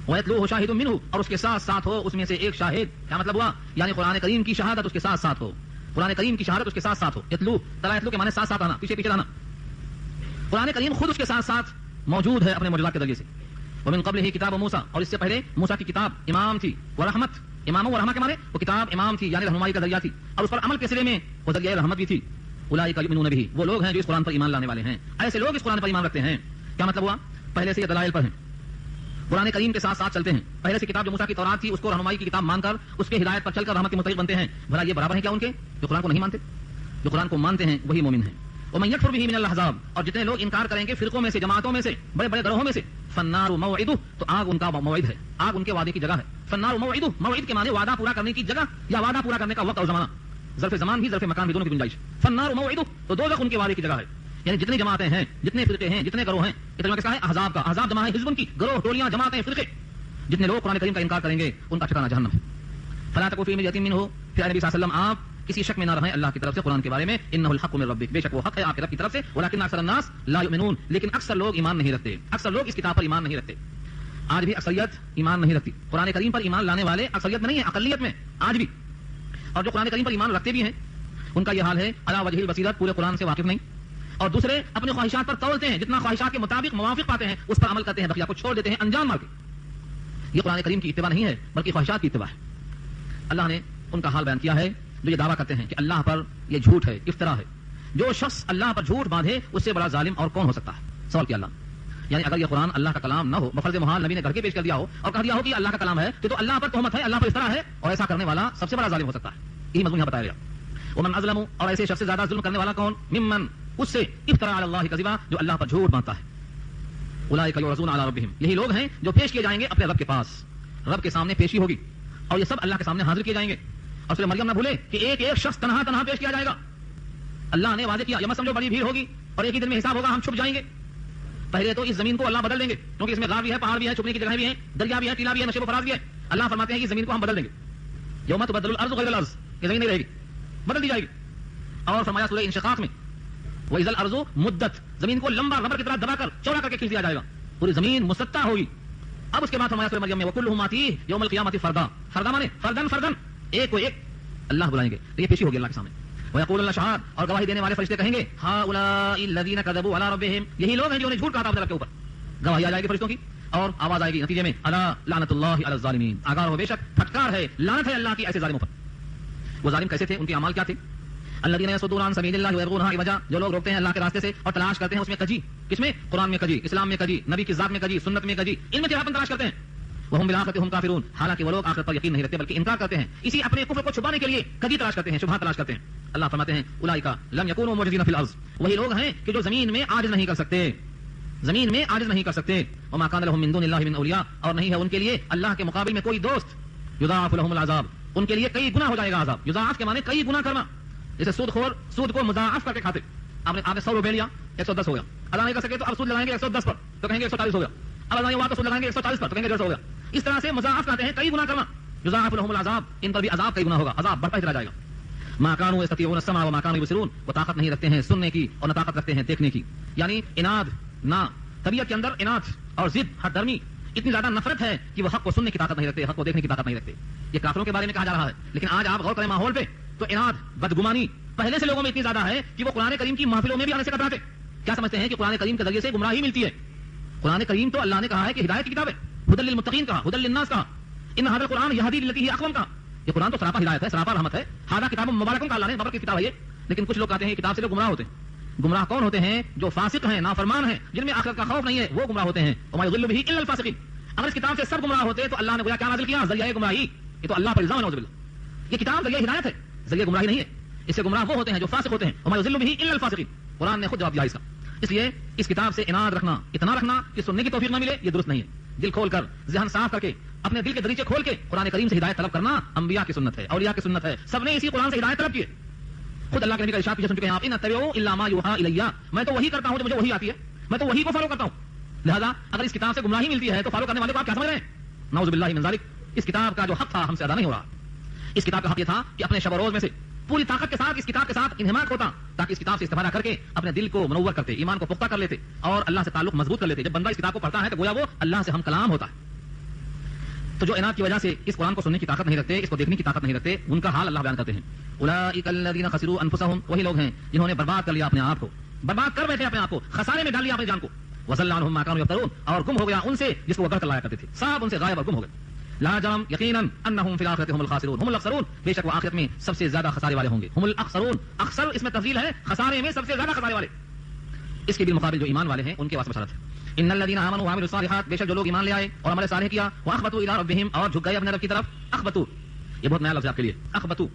وَيَتْلُوهُ شَاهِدٌ مِّنْهُ اور اس کے ساتھ ساتھ ہو اس میں سے ایک شاہد. کیا مطلب ہوا؟ یعنی قرآن کریم کی شہادت اس کے ساتھ ساتھ ہو. قرآن کریم کی شہادت اس کے ساتھ ساتھ ہو. یتلو تلا یتلو کے معنی ساتھ ساتھ آنا، پیچھے پیچھے آنا. قرآن کریم خود اس کے ساتھ ساتھ موجود ہے اپنے معجزات کے ذریعے سے. ومن قبلہ کتاب موسیٰ اور اس سے پہلے موسیٰ کی کتاب امام تھی. ورحمت امام و رحمہ کے معنی وہ کتاب امام تھی یعنی رہنمائی کا ذریعہ تھی اور اس پر عمل کے سلے میں وہ ذریعہ رحمت بھی تھی. اولئک یؤمنون بہ وہ لوگ ہیں جو اس قرآن پر ایمان لانے والے ہیں. ایسے لوگ اس قرآن پر ایمان رکھتے ہیں. کیا مطلب ہوا؟ پہلے سے یہ دلائل پر ہیں، قرآن کریم کے ساتھ ساتھ چلتے ہیں. پہلے سے کتاب جو موسیٰ کی تورات تھی اس کو رہنمائی کی کتاب مان کر اس کے ہدایت پر چل کر رحمت کے مطابق بنتے ہیں. بھلا یہ برابر ہے کیا ان کے جو قرآن کو نہیں مانتے؟ جو قرآن کو مانتے ہیں وہی مومن ہیں. ومن یکفر بہ من الاحزاب اور جتنے لوگ انکار کریں گے فرقوں میں سے، جماعتوں میں سے، بڑے بڑے گروہوں میں سے، فالنار موعدہ تو آگ ان کا موعد ہے، آگ ان کے وعدے کی جگہ ہے. فالنار موعدہ موعد کے معنی وعدہ پورا کرنے کی جگہ یا وعدہ پورا کرنے کا وقت اور زمانہ. ظرف زمان بھی ظرف مکان بھی دونوں کی گنجائش. فالنار موعدہ تو دوزخ ان کے وعدے کی جگہ ہے. یعنی جتنی جماعتیں ہیں، جتنے فرقے ہیں، جتنے گروہ ہیں، اتنا کس کا ہے؟ احزاب کا. احزاب جمع ہے حزب کی، گروہ، ٹولیاں، جماعتیں، فرقے. جتنے لوگ قرآن کریم کا انکار کریں گے ان کا ٹھکانہ جہنم ہے. فلا تکو فی مرية منه پھر نبی صلی اللہ علیہ وسلم آپ کسی شک میں نہ رہیں اللہ کی طرف سے قرآن کے بارے میں. انه الحق من ربک بے شک وہ حق ہے آپ کے رب کی طرف سے. ولكن اکثر الناس لا يؤمنون لیکن اکثر لوگ ایمان نہیں رکھتے. اکثر لوگ اس کتاب پر ایمان نہیں رکھتے. آج بھی اکثریت ایمان نہیں رکھتی. قرآن کریم پر ایمان لانے والے اکثریت میں نہیں ہے، اقلیت میں آج بھی. اور جو قرآن کریم پر ایمان رکھتے بھی ہیں ان کا یہ حال ہے علی وجہ البصیرۃ پورے قرآن سے واقف نہیں. اور دوسرے اپنے خواہشات پر تولتے ہیں، جتنا خواہشات کے مطابق موافق پاتے ہیں اس پر عمل کرتے ہیں، بقیہ کو چھوڑ دیتے ہیں انجام مار کے. یہ قرآن کریم کی اتباع نہیں ہے بلکہ خواہشات کی اتباع ہے. اللہ نے ان کا حال بیان کیا ہے جو یہ دعویٰ کرتے ہیں کہ اللہ پر یہ جھوٹ ہے، افطرا ہے. جو شخص اللہ پر جھوٹ باندھے اس سے بڑا ظالم اور کون ہو سکتا ہے؟ سوال کیا اللہ. یعنی اگر یہ قرآن اللہ کا کلام نہ ہو، بفرض محال نبی نے گھر کے پیش کر دیا ہو اور کہہ دیا ہو کہ اللہ کا کلام ہے تو اللہ پر تہمت ہے، اللہ پر افطرا ہے اور ایسا کرنے والا سب سے بڑا ظالم ہو سکتا ہے. یہی مضمون یہاں بتایا گیا. ومن اظلم اور ایسے شخص سے زیادہ ظلم کرنے والا کون؟ ممن اس سے افطرا علی اللہ کذبا جو اللہ پر جھوٹ باندھتا ہے. اولئک یعرضون علی ربہم یہی لوگ ہیں جو پیش کیے جائیں گے اپنے رب کے پاس. رب کے سامنے پیشی ہوگی اور یہ سب اللہ کے سامنے حاضر کیے جائیں گے. اور سورہ مریم نہ بھولے کہ ایک ایک شخص تنہا تنہا پیش کیا جائے گا. اللہ نے واضح کیا یہ مت سمجھو بڑی بھیڑ ہوگی اور ایک ہی دن میں حساب ہوگا ہم چھپ جائیں گے. پہلے تو اس زمین کو اللہ بدل دیں گے کیونکہ اس میں غار بھی ہے، پہاڑ بھی ہے، چھپنے کی جگہیں بھی ہیں، دریا بھی ہے، ٹیلا بھی ہے، نشیب و فراز بھی ہے. اللہ فرماتے ہیں کہ زمین کو ہم بدل دیں گے. یوم تبدل الارض غیر الارض یہ زمین نہیں رہے گی، بدل دی جائے گی. اور فرمایا سورہ انشقاق میں وَإِذَا الْأَرْضُ مُدَّتْ زمین کو لمبا ربر کی طرح دبا کر چوڑا کر کے کھینچ دیا جائے گا، پوری زمین مسطح ہوگی. اب اس کے بعد فرمایا سورہ مریم میں وَكُلُّهُمْ آتِيهِ يَوْمَ الْقِيَامَةِ فَرْدًا فردا مانے فردن فردن ایک کو ایک اللہ بلائیں گے. تو یہ پیشی ہوگی اللہ کے سامنے. وَيَقُولُ الشَّهَادُ اور گواہی دینے والے فرشتے کہیں گے هَؤُلَاءِ الَّذِينَ كَذَبُوا عَلَى رَبِّهِمْ یہی لوگ ہیں جنہوں نے جھوٹ کہا تھا اپنے رب کے اوپر. گواہی آ جائے گی فرشتوں کی اور آواز آئے گی نتیجے میں الا لعنت اللہ علی الظالمین آگاہ ہو بے شک پھٹکار ہے، لعنت ہے اللہ کی ایسے ظالموں پر. وہ ظالم کیسے تھے؟ ان کے اعمال کیا تھے؟ الذين يصدون عن سبيل الله ويبغونها عوجا جو لوگ روکتے ہیں اللہ کے راستے سے اور تلاش کرتے ہیں اس میں کجی. کس میں؟ قرآن میں کجی، اسلام میں کجی، نبی کی ذات میں کجی، سنت میں کجی، ان میں ٹیڑھاپن تلاش کرتے ہیں. وهم بالآخرة هم كافرون حالانکہ وہ لوگ آخرت پر یقین نہیں رکھتے بلکہ انکار کرتے ہیں. اسی اپنے کفر کو چھپانے کے لیے کجی تلاش کرتے ہیں، شبہات تلاش کرتے ہیں. اللہ فرماتے ہیں اولئک لم يكونوا معجزين في الارض وہی لوگ ہیں کہ جو زمین میں عاجز نہیں کر سکتے، زمین میں عاجز نہیں کر سکتے. وما كان لهم من دون الله من اولیاء اور نہیں ہے ان کے لیے اللہ کے مقابل میں کوئی دوست. یضاعف لهم العذاب ان کے لیے کئی گنا ہو جائے گا عذاب. یضاعف کے معنی کئی گنا کرنا. جیسے سود خور سود کو مضاعف کر کے کھاتے. آپ نے 100 روپے لیا 110 ہو گیا. ادا نہیں کر سکے تو اب سود لگائیں گے 110 پر تو کہیں گے 140 ہو گیا. اب ادا نہیں ہوا تو سود لگائیں گے 140 پر تو کہیں گے 150 ہو گیا. اس طرح سے مضاعف کرتے ہیں کئی گنا کرنا. یضاعف لهم العذاب ان پر بھی عذاب کئی گنا ہوگا، عذاب بڑھتا ہی چلا جائے گا. ما كانوا يستطيعون السمع وما كانوا يبصرون وہ طاقت نہیں رکھتے ہیں سننے کی اور نہ طاقت رکھتے ہیں دیکھنے کی. یعنی اناد نہ طبیعت کے اندر اناد اور ضد حد درمی اتنی زیادہ نفرت ہے کہ وہ حق کو سننے کی طاقت نہیں رکھتے، حق کو دیکھنے کی طاقت نہیں رکھتے. یہ کافروں کے بارے میں کہا جا رہا ہے. لیکن آج آپ غور کریں ماحول پہ تو اناد بدگمانی پہلے سے لوگوں میں اتنی زیادہ ہے کہ وہ قرآن کریم کی محفلوں میں بھی آنے سے کتراتے. کیا سمجھتے ہیں کہ قرآن کریم کے ذریعے سے گمراہی ملتی ہے؟ قرآن کریم تو اللہ نے کہا ہے کہ ہدایت کی کتاب ہے، ہدی للمتقین کہا، ہدی للناس کہا، ان ھذا القرآن یہدی للتی ہی اقوم کہا. یہ قرآن تو سراپا ہدایت ہے، سراپا رحمت ہے. ھذا کتاب مبارک کا اللہ نے مبارک کی کتاب ہے یہ. لیکن کچھ لوگ کہتے ہیں یہ کتاب سے لوگ گمراہ ہوتے ہیں. گمراہ کون ہوتے ہیں؟ جو فاسق ہیں، نافرمان ہیں، جن میں آخرت کا خوف نہیں ہے، وہ گمراہ ہوتے ہیں. وما یضل به الا الفاسقین. اگر اس کتاب سے سب گمراہ ہوتے تو اللہ نے گویا کیا نازل کیا؟ ذریعہ گمراہی. یہ تو اللہ پر الزام ہے، نعوذ باللہ. یہ کتاب ذریعہ ہدایت ہے، ذریعہ گمراہی نہیں ہے. اس سے گمراہ وہ ہوتے ہیں جو فاسق ہوتے ہیں. وما یضل به الا الفاسقین. قرآن نے خود جواب دیا اس کا. اس لیے اس کتاب سے اناد رکھنا، اتنا رکھنا کہ سننے کی توفیق نہ ملے، یہ درست نہیں ہے. دل کھول کر، ذہن صاف کر کے، اپنے دل کے دریچے کھول کے قرآن کریم سے ہدایت طلب کرنا انبیاء کی سنت ہے، اولیاء کی سنت ہے. سب نے اسی قرآن سے ہدایت طلب کی ہے. خود اللہ کے نبی کا ارشاد پیچھے سن چکے ہیں آپ، ان اتبعوا الا ما یوحى الی. میں تو وہی کرتا ہوں جو مجھے وہی آتی ہے، میں تو وہی کو فالو کرتا ہوں. لہذا اگر اس کتاب سے گمراہی ملتی ہے تو فالو کرنے والے کو آپ کیا سمجھ رہے ہیں؟ نعوذ باللہ من ذلک. اس کتاب کا جو حق تھا ہم سے ادا نہیں ہو رہا. اس کتاب کا حق یہ تھا کہ اپنے شب و روز میں سے پوری طاقت کے ساتھ اس کتاب کے ساتھ انہماک ہوتا تاکہ اس کتاب سے استفادہ کر کے اپنے دل کو منور کرتے، ایمان کو پختہ کر لیتے اور اللہ سے تعلق مضبوط کر لیتے. جب بندہ اس کتاب کو پڑھتا ہے تو گویا وہ اللہ سے ہم کلام ہوتا ہے. تو جو عناد کی وجہ سے اس قرآن کو سننے کی طاقت نہیں رکھتے، اس کو دیکھنے کی طاقت نہیں رکھتے، ان کا حال اللہ بیان کرتے ہیں. اولئک الذین خسروا انفسهم، وہی لوگ ہیں جنہوں نے برباد کر لیا اپنے آپ کو، برباد کر بیٹھے اپنے آپ کو، خسارے میں ڈال لیا اپنی جان کو. وضل عنہم ما کانوا یفترون، اور گم ہو گیا ان سے جس کو وہ گڑھ کر لایا کرتے تھے، سب ان سے غائب اور گم ہو گئے. لا جرم یقینا انہم فی الآخرۃ هم الخاسرون، هم الاخسرون، بے شک وہ آخرت میں سب سے زیادہ خسارے والے ہوں گے. هم الاخسرون، اخسر اس میں تفضیل ہے، خسارے میں سب سے زیادہ خسارے والے. اس کے بالمقابل جو ایمان والے ہیں ان کے واسطے بشارت ہے. ان الذين امنوا وعملوا الصالحات، بے شک جو لوگ ایمان لے آئے اور عمل صالح کیا، واخبتوا الى ربهم، اور جھک گئے اپنے رب کی طرف. اخبتوا یہ بہت نیا لفظ ہے آپ کے لیے. اخبتوا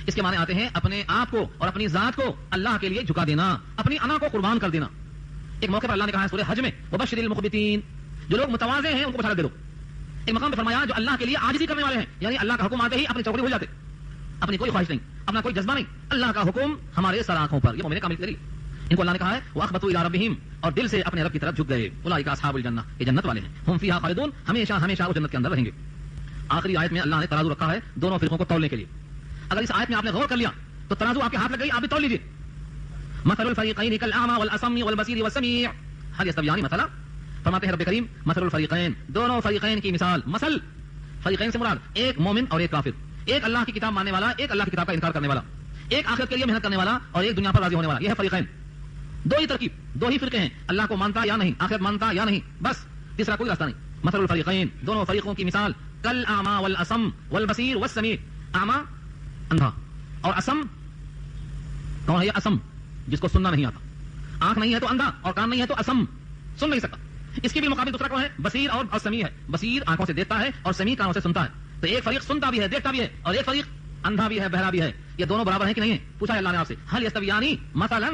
اس کے معنی آتے ہیں اپنے آپ کو اور اپنی ذات کو اللہ کے لیے جھکا دینا، اپنی انا کو قربان کر دینا. ایک موقع پر اللہ نے کہا ہے سورہ حج میں وبشر المخبتین، جو لوگ متواضع ہیں ان کو بشارت دے دو. ایک مقام پہ فرمایا جو اللہ کے لیے عاجزی کرنے والے ہیں، یعنی اللہ کا حکم آتے ہی اپنی چوکڑی ہو جاتے، اپنی کوئی خواہش نہیں، اپنا کوئی جذبہ نہیں، اللہ کا حکم ہمارے سر آنکھوں پر. یہ مومن کامل تری ان کو اللہ نے کہا ہے واخبتوا الى ربهم، اور دل سے اپنے رب کی طرف جھک گئے. اولئک اصحاب الجنہ، یہ جنت والے ہیں. ہم فیہا خالدون، ہمیشہ ہمیشہ وہ جنت کے اندر رہیں گے. آخری آیت میں اللہ نے ترازو رکھا ہے دونوں فرقوں کو تولنے کے لیے. اگر اس آیت میں آپ نے غور کر لیا تو ترازو آپ کے ہاتھ لگ گئی، آپ بھی تول لیجیے. مثل الفریقین کالاعمی والاصم والبصیر والسمیع هل یستویان مثلا، فرماتے ہیں رب کریم مثل الفریقین، دونوں فریقین کی مثال. مثل فریقین سے مراد ایک مومن اور ایک کافر، ایک اللہ کی کتاب ماننے والا، ایک اللہ کی کتاب کا انکار کرنے والا، ایک آخرت کے لیے محنت کرنے والا اور ایک دنیا پر راضی ہونے والا. یہ ہے فریقین. دو ہی ترکیب، دو ہی فرقے ہیں، اللہ کو مانتا یا نہیں، آخرت مانتا یا نہیں، بس تیسرا کوئی راستہ نہیں. مثل الفریقین، دونوں فریقوں کی مثال کالاعمی والاصم والبصیر والسمیع. اعمی اندھا، اور اسم کون ہے؟ یہ اسم جس کو سننا نہیں آتا، آنکھ نہیں ہے تو اندھا اور کان نہیں ہے تو اسم، سن نہیں سکتا. اس کے بھی مقابل دوسرا کون ہے؟ بصیر اور سمیع ہے. بصیر آنکھوں سے دیکھتا ہے اور سمیع کانوں سے سنتا ہے. تو ایک فریق سنتا بھی ہے، دیکھتا بھی ہے، اور ایک فریق اندھا بھی ہے، بہرا بھی ہے. یہ دونوں برابر ہیں کہ نہیں ہیں؟ پوچھا ہے اللہ نے آپ سے هل یستویان مثلا،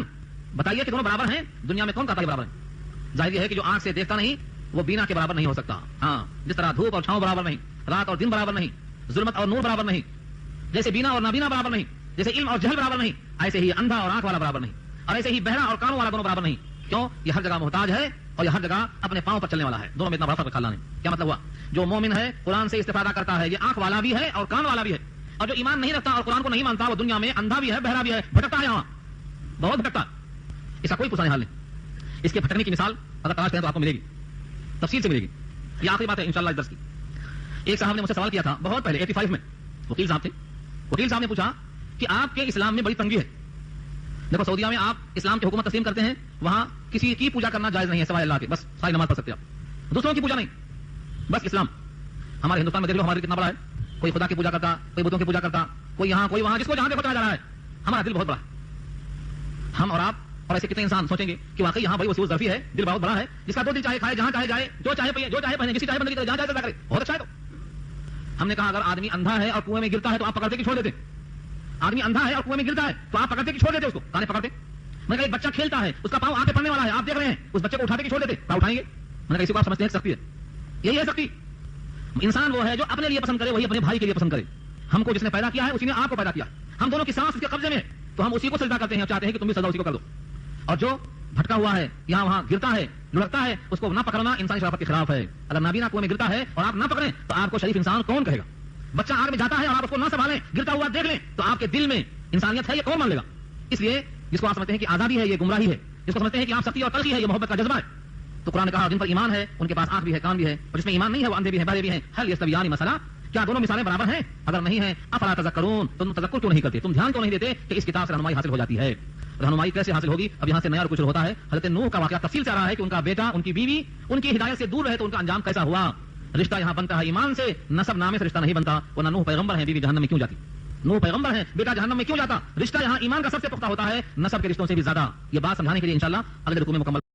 بتائیے کہ دونوں برابر ہیں؟ دنیا میں کون کہتا ہے برابر ہیں؟ ظاہر یہ ہے کہ جو آنکھ سے دیکھتا نہیں وہ بینا کے برابر نہیں ہو سکتا. ہاں، جس طرح دھوپ اور چھاؤں برابر نہیں، رات اور دن برابر نہیں، ظلمت اور نور برابر نہیں، جیسے بینا اور نابینا برابر نہیں، جیسے علم اور جہل برابر نہیں، ایسے ہی اندھا اور آنکھ والا برابر نہیں، اور ایسے ہی بہرا اور کانوں والا دونوں برابر نہیں. کیوں؟ یہ ہر جگہ محتاج ہے اور یہ ہر جگہ اپنے پاؤں پر چلنے والا ہے. دونوں میں اتنا بڑا فرق رکھا اللہ نے. کیا مطلب ہوا؟ جو مومن ہے قرآن سے استفادہ کرتا ہے، یہ آنکھ والا بھی ہے اور کان والا بھی ہے. اور جو ایمان نہیں رکھتا اور قرآن کو نہیں مانتا وہ دنیا میں اندھا بھی ہے، بہرا بھی ہے، بھٹکتا ہے، یہاں بہت بھٹکتا. اس کا کوئی پوچھنے حال نہیں. اس کے بھٹکنے کی مثال اگر تلاش کریں تو آپ کو ملے گی، تفصیل سے ملے گی. یہ آخری بات ہے انشاءاللہ اس درس کی. ایک صاحب نے مجھ سے سوال کیا تھا بہت پہلے 85 میں، وکیل صاحب تھے. وکیل صاحب نے پوچھا کہ آپ کے اسلام میں بڑی تنگی ہے. دیکھو سعودیہ میں آپ اسلام کی حکومت تسلیم کرتے ہیں، وہاں کسی کی پوجا کرنا جائز نہیں ہے سوائے اللہ کے، بس ساری نماز پڑھ سکتے آپ، دوسروں کی پوجا نہیں، بس اسلام. ہمارے ہندوستان میں دیکھ لو ہمارا دل کتنا بڑا ہے، کوئی خدا کی پوجا کرتا، کوئی بتوں کی پوجا کرتا، کوئی یہاں کوئی وہاں، جس کو جہاں دیکھو چلا جا رہا ہے. ہمارا دل بہت بڑا ہے. ہم اور آپ اور ایسے کتنے انسان سوچیں گے کہ واقعی یہاں بڑی وسیع ظرفی ہے، دل بہت بڑا ہے، جس کا دو دل چاہے کھائے، جہاں چاہے جائے، جو چاہے پہنے، جو چاہے پہنے، جسی چاہے بندگی کرے، جہاں چاہے سجدہ کرے، بہت اچھا ہے. تو ہم نے کہا اگر آدمی اندھا ہے اور کنویں میں گرتا ہے تو آپ پکڑتے کہ چھوڑ دیتے؟ آدمی اندھا ہے اور کنویں میں گرتا ہے تو آپ پکڑتے کہ چھوڑ دیتے اس کو؟ کہاں پکڑتے؟ میں نے کہا ایک بچہ کھیلتا ہے، اس کا پاؤں آگے پڑنے والا ہے، آپ دیکھ رہے ہیں، اس بچے کو اٹھاتے کہ چھوڑ دیتے؟ پاؤں اٹھائیں گے. میں نے کہا اسی کو آپ سمجھتے ہیں سختی ہے. یہی ہے سختی. انسان وہ ہے جو اپنے لیے پسند کرے، وہی اپنے بھائی کے لیے پسند کرے. ہم کو جس نے پیدا کیا ہے اسی نے آپ کو پیدا کیا. ہم دونوں کی سانس اس کے قبضے میں ہے تو ہم اسی کو سجدہ کرتے ہیں اور چاہتے ہیں کہ تم بھی سجدہ اسی کو کر دو. اور جو بھٹکا ہوا ہے، یہاں وہاں گرتا ہے، لڑکتا ہے، اس کو نہ پکڑنا انسانی شرافت کے خلاف ہے. اگر نابینا کنویں میں گرتا ہے اور آپ نہ پکڑیں تو آپ کو شریف انسان کون کہے گا؟ بچہ آگ میں جاتا ہے اور آپ اس کو نہ سنبھالیں، گرتا ہوا دیکھ لیں تو آپ کے دل میں انسانیت ہے، یہ کون مان لے گا؟ اس لیے جس کو آپ سمجھتے ہیں کہ آزادی ہے یہ گمراہی ہے، جس کو سمجھتے ہیں کہ آپ سختی اور تلخی ہے یہ محبت کا جذبہ ہے. تو قرآن نے کہا جن پر ایمان ہے ان کے پاس آنکھ بھی ہے، کان بھی ہے، اور جس میں ایمان نہیں ہے وہ اندھے بھی ہیں، بہرے بھی ہیں. هل یستویان مثلا، کیا دونوں مثالیں برابر ہیں؟ اگر نہیں ہیں افلا تذکرون، تم تذکر کیوں نہیں کرتے، تم دھیان کیوں نہیں دیتے کہ اس کتاب سے رہنمائی حاصل ہو جاتی ہے؟ رہنمائی کیسے حاصل ہوگی؟ اب یہاں سے نیا رکو شروع ہوتا ہے. حضرت نوح کا واقعہ تفصیل سے آ رہا ہے کہ ان کا بیٹا، ان کی بیوی ان کی ہدایت سے دور رہے تو ان کا انجام کیسا ہوا. رشتہ یہاں بنتا ہے ایمان سے، نسب نامے سے رشتہ نہیں بنتا. ورنہ نوح پیغمبر ہیں، بیوی جہنم میں کیوں جاتی؟ نوح پیغمبر ہیں، بیٹا جہنم میں کیوں جاتا؟ رشتہ یہاں ایمان کا سب سے پختہ ہوتا ہے، نسب کے رشتوں سے بھی زیادہ. یہ بات سمجھانے کے لیے انشاءاللہ اگلے رکوع میں مکمل